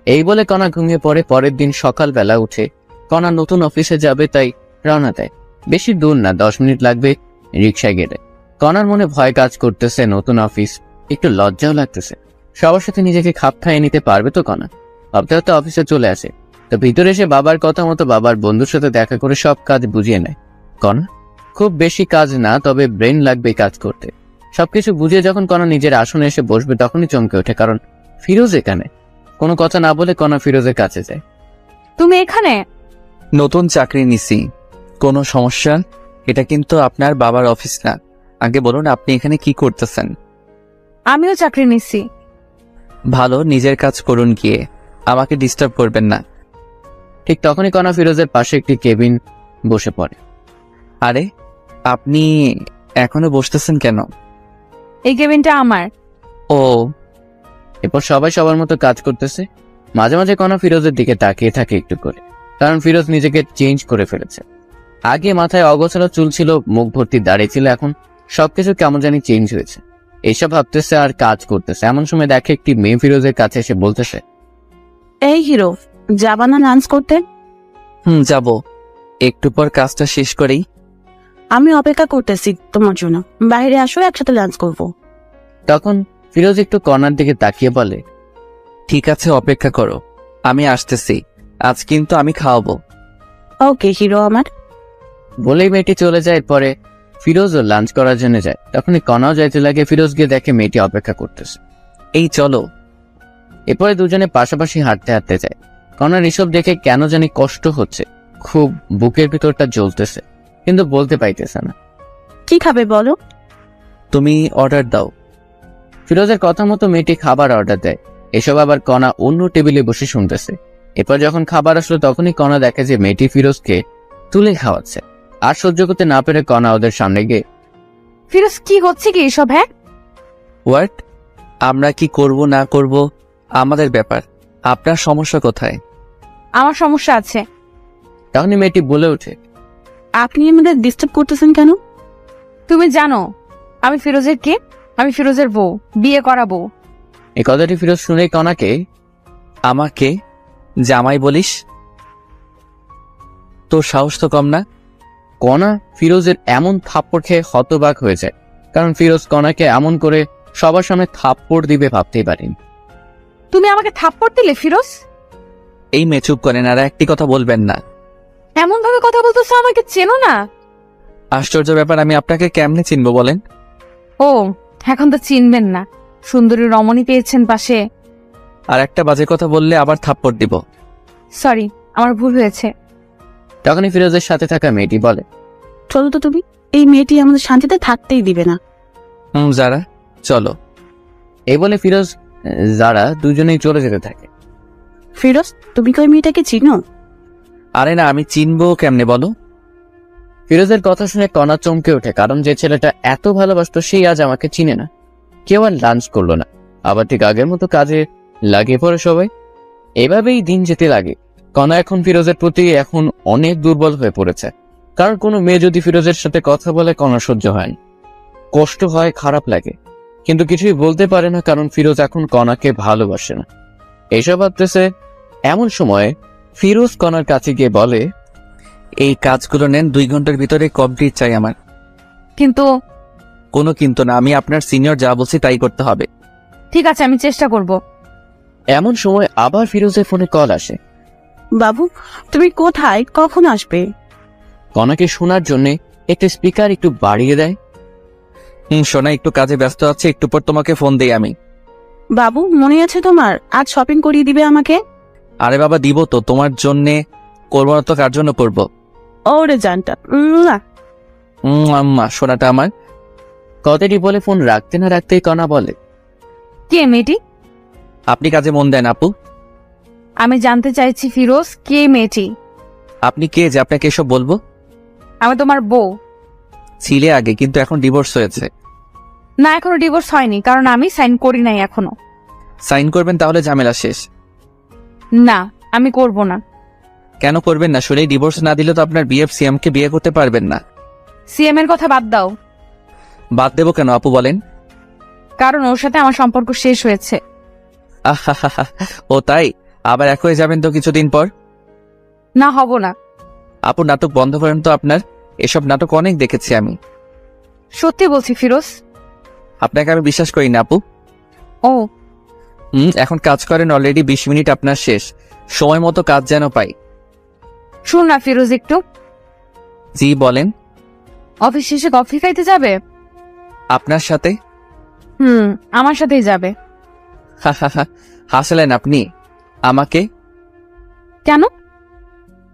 এই বলে কণা ঘুমিয়ে পড়ে। পরের দিন সকালবেলা উঠে কণা নতুন অফিসে যাবে, তাই রওনা দেয়। বেশি দূর না, 10 মিনিট লাগবে রিক্সায় গেলে। কণার মনে ভয় কাজ করতেছে, নতুন অফিস, একটু লজ্জাও লাগতেছে। সবার সাথে নিজেকে খাপ খাইয়ে নিতে পারবে তো কণা? ভাবতে ভাবতে অফিসে চলে আসে। তো ভিতরে এসে বাবার কথা মতো বাবার বন্ধুর সাথে দেখা করে সব কাজ বুঝিয়ে নেয় কণা। খুব বেশি কাজ না, তবে ব্রেন লাগবে কাজ করতে। সবকিছু বুঝিয়ে যখন কণা নিজের আসনে এসে বসবে, তখনই চমকে ওঠে, কারণ ফিরোজ এখানে। কোনো কথা না বলে কণা ফিরোজের কাছে যায়। তুমি এখানে? নতুন চাকরি নিছি। কোনো সমস্যা? এটা কিন্তু আপনার বাবার অফিস না। আগে বলুন আপনি এখানে কি করতেছেন? আমিও চাকরি নিচ্ছি। ভালো, নিজের কাজ করুন গিয়ে, আমাকে ডিস্টার্ব করবেন না। ঠিক তখনই কণা ফিরোজের পাশে একটি কেবিন বসে পড়ে। আরে আপনি এখনো বসতেছেন কেন? এই কেবিনটা আমার। ও, এরপর সবাই সবার মতো কাজ করতেছে। মাঝে মাঝে কণা ফিরোজের দিকে তাকিয়ে থাকে একটু করে, কারণ ফিরোজ নিজেকে চেঞ্জ করে ফেলেছে। আগে মাথায় অগোছালো চুল ছিল, মুখ ভর্তি দাড়ি ছিল, এখন সবকিছু কেমন জানি চেঞ্জ হয়েছে। এইসব ভাবতেছে আর কাজ করতেছে। এমন সময় দেখে একটি মেয়ে ফিরোজের কাছে এসে বলতেছে, এই হিরো, যাবা না লাঞ্চ করতে? যাব, একটু পর কাজটা শেষ করেই। আমি অপেক্ষা করতেছি তোমার জন্য, বাইরে আসো, একসাথে লাঞ্চ করবো। তখন ফিরোজ একটু কণার দিকে তাকিয়ে বলে, ঠিক আছে, অপেক্ষা করো, আমি আসতেছি। আজ কিন্তু আমি খাওয়াবো। ওকে হিরো আমার। বলেই মেয়েটি চলে যায়। পরে ফিরোজও লাঞ্চ করার জন্য যায়। তখনই কণাও যাইতে লাগে। ফিরোজ গিয়ে দেখে মেয়েটি অপেক্ষা করতেছে। এই চলো। এরপরে দুজনে পাশাপাশি হাঁটতে হাঁটতে যায়। কণার এসব দেখে কেন জানি কষ্ট হচ্ছে, খুব বুকের ভিতরটা জ্বলতেছে, কিন্তু বলতে পাইতেছে না। কি খাবে বলো? তুমি অর্ডার দাও। ফিরোজের কথা মতো মেয়েটি খাবার অর্ডার দেয়। এসব আবার কণা অন্য টেবিলে বসে শুনতেছে। এরপর যখন খাবার আসলো, তখনই কণা দেখে যে মেয়েটি ফিরোজকে তুলে খাওয়াচ্ছে। আর সহ্য করতে না পেরে কণা ওদের সামনে গিয়ে, ফিরোজ কি হচ্ছে কি এসব? হ্যাঁ, হোয়াট? আমরা কি করব না করব আমাদের ব্যাপার, আপনার সমস্যা কোথায়? আমার সমস্যা আছে। তখনই মেয়েটি বলে ওঠে, আপনি আমাদের ডিস্টার্ব করতেছেন কেন? তুমি জানো আমি ফিরোজের কে? আমি ফিরোজের বউ, বিয়ে করা বউ। এই কথাটি ফিরোজ শুনে কণাকে, আমাকে জামাই বলিস? তোর সাহস তো কম না। কণা ফিরোজের এমন থাপ্পড় খেয়ে হতবাক হয়ে যায়, কারণ ফিরোজ কণাকে এমন করে সবার সামনে থাপ্পড় দিবে ভাবতেই পারেনি। তুমি আমাকে থাপ্পড় দিলে ফিরোজ? এই মেয়ে চুপ করেন, আর একটি কথা বলবেন না। এমন ভাবে কথা বলতেছো, আমাকে চেনো না? আশ্চর্য ব্যাপার, আমি আপনাকে কেমনে চিনবো বলেন? ও, এখন তো চিনবেন না। সুন্দরী রমণী পেয়েছেন পাশে। আর একটা বাজে কথা বললে আবার থাপ্পড় দিব। সরি, আমার ভুল হয়েছে। তখনই ফিরোজের সাথে থাকা মেয়েটি বলে, চলো তো তুমি, এই মেয়েটি আমাদের শান্তিতে থাকতেই দিবে না। যারা, চলো। এই বলে ফিরোজ যারা দুজনেই চলে যেতে থাকে। ফিরোজ, তুমি কি ওই মেয়েটাকে চিনো? আরে না, আমি চিনবো কেমনে বলো? ফিরোজের কথা শুনে কণা চমকে ওঠে, কারণ যে ছেলেটা এত ভালোবাসতো সেই আজ আমাকে চিনে না। কেউ আর লাঞ্চ করলো না, আবার ঠিক আগের মতো কাজে লাগিয়ে পড়ে সবাই। এভাবেই দিন যেতে লাগে। কণা এখন ফিরোজের প্রতি এখন অনেক দুর্বল হয়ে পড়েছে, কারণ কোনো মেয়ে যদি ফিরোজের সাথে কথা বলে কণা সহ্য হয় না, কষ্ট হয়, খারাপ লাগে, কিন্তু কিছুই বলতে পারে না, কারণ ফিরোজ এখন কণাকে ভালোবাসে না। এইসব ভাবতেছে এমন সময় ফিরোজ কণার কাছে গিয়ে বলে, এই কাজগুলো নেন, 2 ঘন্টার ভিতরে কমপ্লিট চাই আমার। কিন্তু কোনো কিন্তু না, আমি আপনার সিনিয়র, যা বলছি তাই করতে হবে। ঠিক আছে, আমি চেষ্টা করব। এমন সময় আবার ফিরোজের ফোনে কল আসে। বাবু, তুমি কোথায়, কখন আসবে? কণাকে শোনার জন্য একটা স্পিকার একটু বাড়িয়ে দেয়। সোনা, একটু কাজে ব্যস্ত আছে, একটু পর তোমাকে ফোন দেই আমি। বাবু, মনে আছে তোমার, আজ শপিং করিয়ে দিবে আমাকে? আরে বাবা, দিব তো, তোমার জন্যে করবো না তো কার জন্য করবো? ওরে জানটা। আম্মা, সোনাটা আমার। কথাটি বলে ফোন রাখতে না রাখতেই কণা বলে, কে মেয়েটি? আপনি কাজে মন দেন আপু। আমি জানতে চাইছি ফিরোজ, কে মেয়েটি? আপনি কে যে আপনাকে এসব বলবো? আমি তোমার বউ। ছিলে আগে, কিন্তু এখন ডিভোর্স হয়েছে। না, এখনো ডিভোর্স হয়নি, কারণ আমি সাইন করি নাই এখনো। সাইন করবেন তাহলে ঝামেলা শেষ। না, আমি করব না। কেন করবেন না? শুনেই ডিভোর্স না দিলে তো আপনার বিএফ সিএম কে বিয়ে করতে পারবেন না। সিএম এর কথা বাদ দাও। বাদ দেবো কেন আপু, বলেন? কারণ ওর সাথে আমার সম্পর্ক শেষ হয়েছে। আহা, ও তাই? আবার এক হয়ে যাবেন তো কিছুদিন পর। না, হব না। আপু, নাটক বন্ধ করেন তো আপনার। এসব নাটক অনেক দেখেছি আমি। সত্যি বলছি ফিরোজ। আপনাকে আমি বিশ্বাস করি না আপু। ও, এখন কাজ করেন, অলরেডি 20 মিনিট আপনার শেষ। সময় মতো কাজ যেন পাই। শুন না ফিরোজ, একটু। জি বলেন। অফিস শেষে কফি খাইতে যাবে? আপনার সাথে? আমার সাথেই যাবে। হাসলেন আপনি আমাকে? কেন?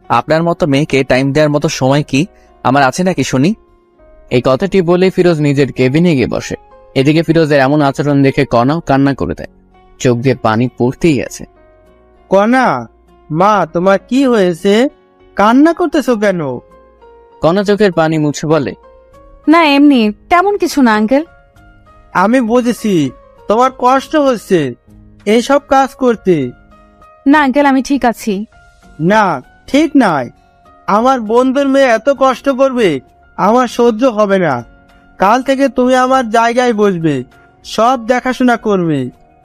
আপনার মতো মেয়েকে টাইম দেওয়ার মতো সময় কি আমার আছে নাকি শুনি? এই কথাটি বলে ফিরোজ নিজের কেবিনে গিয়ে বসে। এদিকে ফিরোজের এমন আচরণ দেখে কণাও কান্না করে দেয়, চোখ দিয়ে পানি পড়তেই আছে। কণা, মা তোমার কি হয়েছে? কান্না করতেছো কেন? কণা চোখের পানি মুছে বলে, না, এমনি, তেমন কিছু না আঙ্কেল। আমি বুঝেছি তোমার কষ্ট হচ্ছে এইসব কাজ করতে। না আঙ্কেল, আমি ঠিক আছি। না, ঠিক নাই। আমার বন্ধুর মেয়ে এত কষ্ট করবে আমার সহ্য হবে না। কাল থেকে তুমি আমার জায়গায় বসবে, সব দেখাশোনা করবে,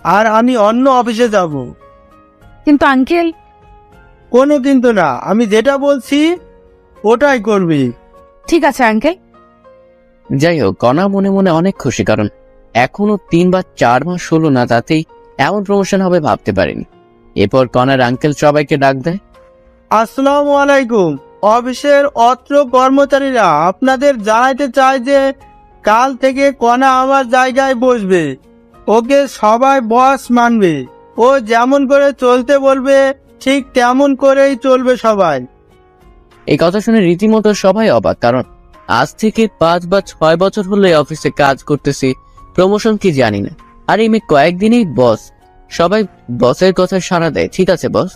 আর আমি অন্য অফিসে যাব। কিন্তু আঙ্কেল। কোনো কিন্তু না, আমি যেটা বলছি ওটাই করবে। ঠিক আছে আঙ্কেল। যাই হোক, কণা মনে মনে অনেক খুশি, কারণ এখনো 3 বা 4 মাস হলো না, তাতেই এমন প্রমোশন হবে ভাবতে পারেনি। এরপর কণার আঙ্কেল সবাইকে ডাক দেয়। আসসালামু আলাইকুম। অফিসের অত্র কর্মচারীরা আপনাদের জানাইতে চায় যে কাল থেকে কণা আমার জায়গায় বসবে। ওকে সবাই বস মানবে। ও যেমন করে চলতে বলবে ঠিক তেমন করেই চলবে সবাই। এই কথা শুনে রীতিমতো সবাই অবাক, কারণ আজ থেকে 5 বা 6 বছর হলো এই অফিসে কাজ করতেছি, প্রমোশন কি জানি না। আর এই মেয়ে কয়েকদিনেই বস। সবাই বসের কথা সাড়া দেয়, ঠিক আছে বস।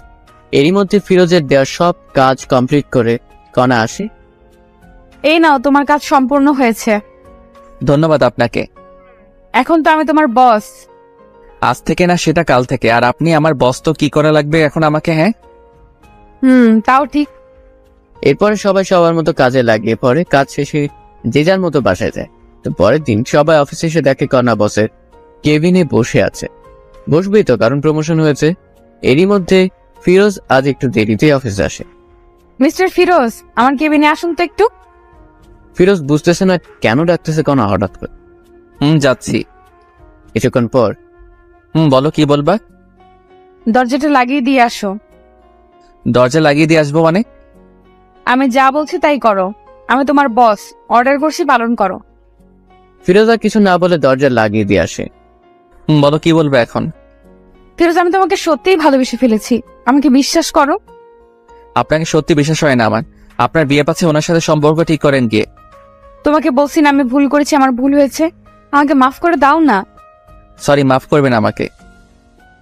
এরই মধ্যে ফিরোজের দেওয়া সব কাজ কমপ্লিট করে কণা আসে। এই নাও, তোমার কাজ সম্পূর্ণ হয়েছে। ধন্যবাদ আপনাকে। এখন তো আমি তোমার বস। আজ থেকে না, সেটা কাল থেকে। আর আপনি আমার বস, তো কি করা লাগবে এখন আমাকে? হ্যাঁ, তাও ঠিক। এরপরে সবাই সবার মতো কাজে লাগিয়ে পড়ে। কাজ শেষে যে যার মতো বাসায় যায়। তো পরের দিন সবাই অফিসে এসে দেখে কণা বসের কেবিনে বসে আছে। বসবেই তো, কারণ প্রমোশন হয়েছে। এরই মধ্যে ফিরোজ আজ একটু দেরিতে অফিসে আসে। মিস্টার ফিরোজ, আমার কেবিনে আসুন তো একটু। ফিরোজ বুঝতেছে না কেন ডাকতেছে কণা হঠাৎ করে। যাচ্ছি। কিছুক্ষণ পর, বলো, কি বলবা? দরজাটা লাগিয়ে দিয়ে আসো। দরজা লাগিয়ে দিয়ে আসবো মানে? আমি যা বলছি তাই করো। আমি তোমার বস, অর্ডার করছি, পালন করো। ফিরোজ আর কিছু না বলে দরজা লাগিয়ে দিয়ে আসে। বলো, কি বলবে এখন? ফিরোজ, আমি তোমাকে সত্যিই ভালোবেসে ফেলেছি, আমাকে বিশ্বাস করো। আপনাকে সত্যি বিশ্বাস হয় না আমার। আপনার বিয়ে পাচ্ছে, ওনার সাথে সম্পর্ক ঠিক করেন গিয়ে। তোমাকে বলছি না আমি ভুল করেছি, আমার ভুল হয়েছে, আমাকে মাফ করে দাও না। সরি, মাফ করবেন আমাকে।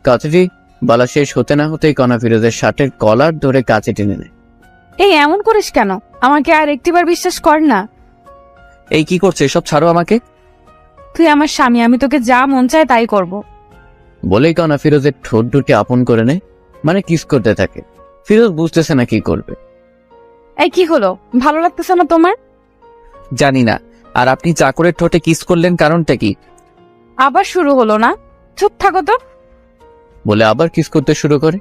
কথাটি বলা শেষ হতে না হতেই কণা ফিরোজের শার্টের কলার ধরে কাছে টেনে নেয়। এই এমন করিস কেন? আমাকে আর একটিবার বিশ্বাস কর না। এই কি করছে, এসব ছাড়ো আমাকে। তুই আমার স্বামী, আমি তোকে যা মন চায় তাই করব। বলেই কণা ফিরোজের ঠোঁট দুটি আপন করে নেয়, মানে কিস করতে থাকে। ফিরোজ বুঝতেছে না কি করবে। এই কি হলো, ভালো লাগতেছে না তোমার? জানি না। আর আপনি চাকরের ঠোঁটে কিস করলেন, কারণটা কি? আবার শুরু হলো না? চুপ থাকো তো। বলে আবার কিস করতে শুরু করে।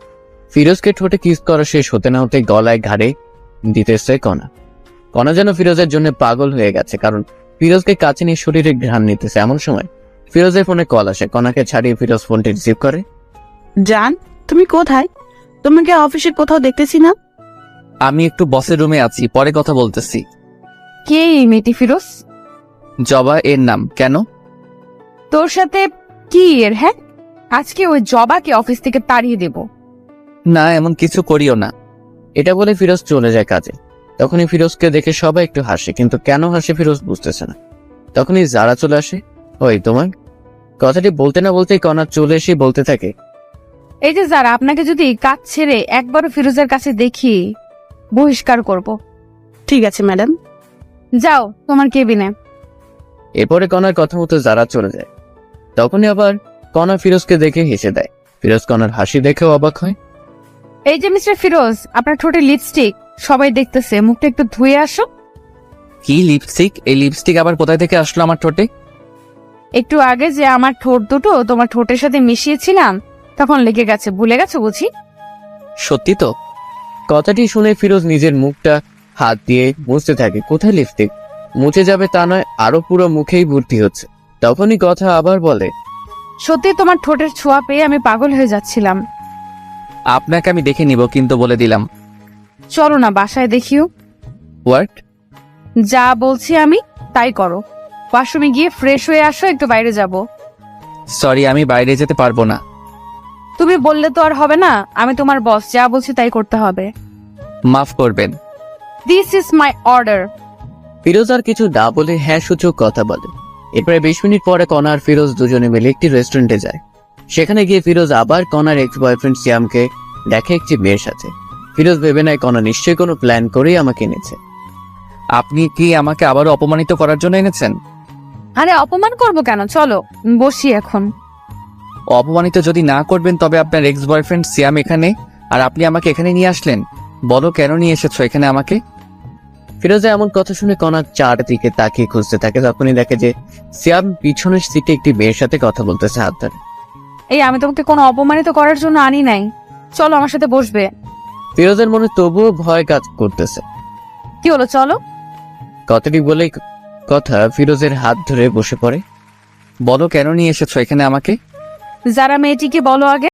ফিরোজকে ঠোঁটে কিস করা শেষ হতে না হতে গলায় ঘাড়ে দিতেছে কণা। কণা যেন ফিরোজের জন্য পাগল হয়ে গেছে, কারণ ফিরোজকে কাছে নিয়ে শরীরে ঘ্রাণ নিতেছে। এমন সময় ফিরোজের ফোনে কল আসে। কণাকে ছাড়িয়ে ফিরোজ ফোনটি রিসিভ করে। জান, তুমি কোথায়? তোমাকে অফিসে কোথাও দেখতেছি না। আমি একটু বসের রুমে আছি, পরে কথা বলতেছি। কে এই মেয়েটি ফিরোজ? জবা এর নাম। কেন? তোর সাথে কি এর? হ্যাঁ, আজকে ওই জবাকে অফিস থেকে তাড়িয়ে দেব। না, এমন কিছু করিও না। এটা বলে ফিরোজ চলে যায় কাজে। তখনই ফিরোজকে দেখে সবাই একটু হাসে, কিন্তু কেন হাসে ফিরোজ বুঝতেছে না। তখনই যারা চলে আসে। ওই তোমার কথাটি বলতে না বলতেই কণা চলে এসে বলতে থাকে, এই যে যারা, আপনাকে যদি কাজ ছেড়ে একবারও ফিরোজের কাছে দেখি বহিষ্কার করব। ঠিক আছে ম্যাডাম। যাও তোমার কেবিনে। এরপরে কণার কথা মতো যারা চলে যায়। তখনই আবার কণা ফিরোজকে দেখে হেসে দেয়। ফিরোজ কণার হাসি দেখেও অবাক হয়। এই যে মিস্টার ফিরোজ, আপনার ঠোঁটে লিপস্টিক, সবাই দেখতেছে, মুখটা একটু ধুয়ে আসো। কি লিপস্টিক? এই লিপস্টিক আবার কোথায় থেকে আসলো আমার ঠোঁটে? একটু আগে যে আমার ঠোঁট দুটো তোমার ঠোঁটের সাথে মিশিয়েছিলাম, তখন লেগে গেছে, ভুলে গেছো বুঝি? সত্যি তো? কথাটি শুনে ফিরোজ নিজের মুখটা হাত দিয়ে মুছতে থাকে। কোথায় লিপস্টিক? মুছে যাবে তা নয়, আরো পুরো মুখেই ভর্তি হচ্ছে। তখনই কথা আবার বলে, সত্যি তোমার ঠোঁটের ছোঁয়া পেয়ে আমি পাগল হয়ে যাচ্ছিলাম। আপনাকে আমি দেখে নিব, কিন্তু বলে দিলাম। চলো না বাসায় দেখিও। হোয়াট? যা বলছি আমি তাই করো। ওয়াশরুমে গিয়ে ফ্রেশ হয়ে আসো, একটু বাইরে যাব। সরি, আমি বাইরে যেতে পারবো না। তুমি বললে তো আর হবে না, আমি তোমার বস, যা বলছি তাই করতে হবে। মাফ করবেন। This is my order. Firoz আর কিছু না বলে হ্যাঁ সূচক কথা বলে। এরপরে 20 মিনিট পরে কণা আর ফিরোজ দুজনে মিলে একটি রেস্টুরেন্টে যায়। সেখানে গিয়ে ফিরোজ আবার কণার এক্স বয়ফ্রেন্ড সিয়ামকে দেখে একটি মেয়ের সাথে। ফিরোজ ভেবে নেয় কণা নিশ্চয়ই কোনো প্ল্যান করেই আমাকে এনেছে। আপনি কি আমাকে আবারও অপমানিত করার জন্য এনেছেন? আরে অপমান করব কেন, চলো বসি এখন। অপমানিত যদি না করবেন তবে আপনার এক্স বয়ফ্রেন্ড সিয়াম এখানে, আর আপনি আমাকে এখানে নিয়ে আসলেন। বলো কেন নিয়ে এসেছো এখানে আমাকে? ফিরোজা এমন কথা শুনে কণা চারদিকে তাকিয়ে খুঁজতে থাকে। তখনই দেখে যে সিয়াম পিছনের সিটে একটি মেয়ের সাথে কথা বলতেছে হাত ধরে। এই আমি তোমাকে কোনো অপমানিত করার জন্য আনি নাই, চলো আমার সাথে বসবে। ফিরোজের মনে তবুও ভয় কাজ করতেছে। কি হলো, চলো। কথাটি বলেই কথা ফিরোজের হাত ধরে বসে পড়ে। বলো কেন নিয়ে এসেছো এখানে আমাকে? যারা মেয়েটিকে বলো আগে।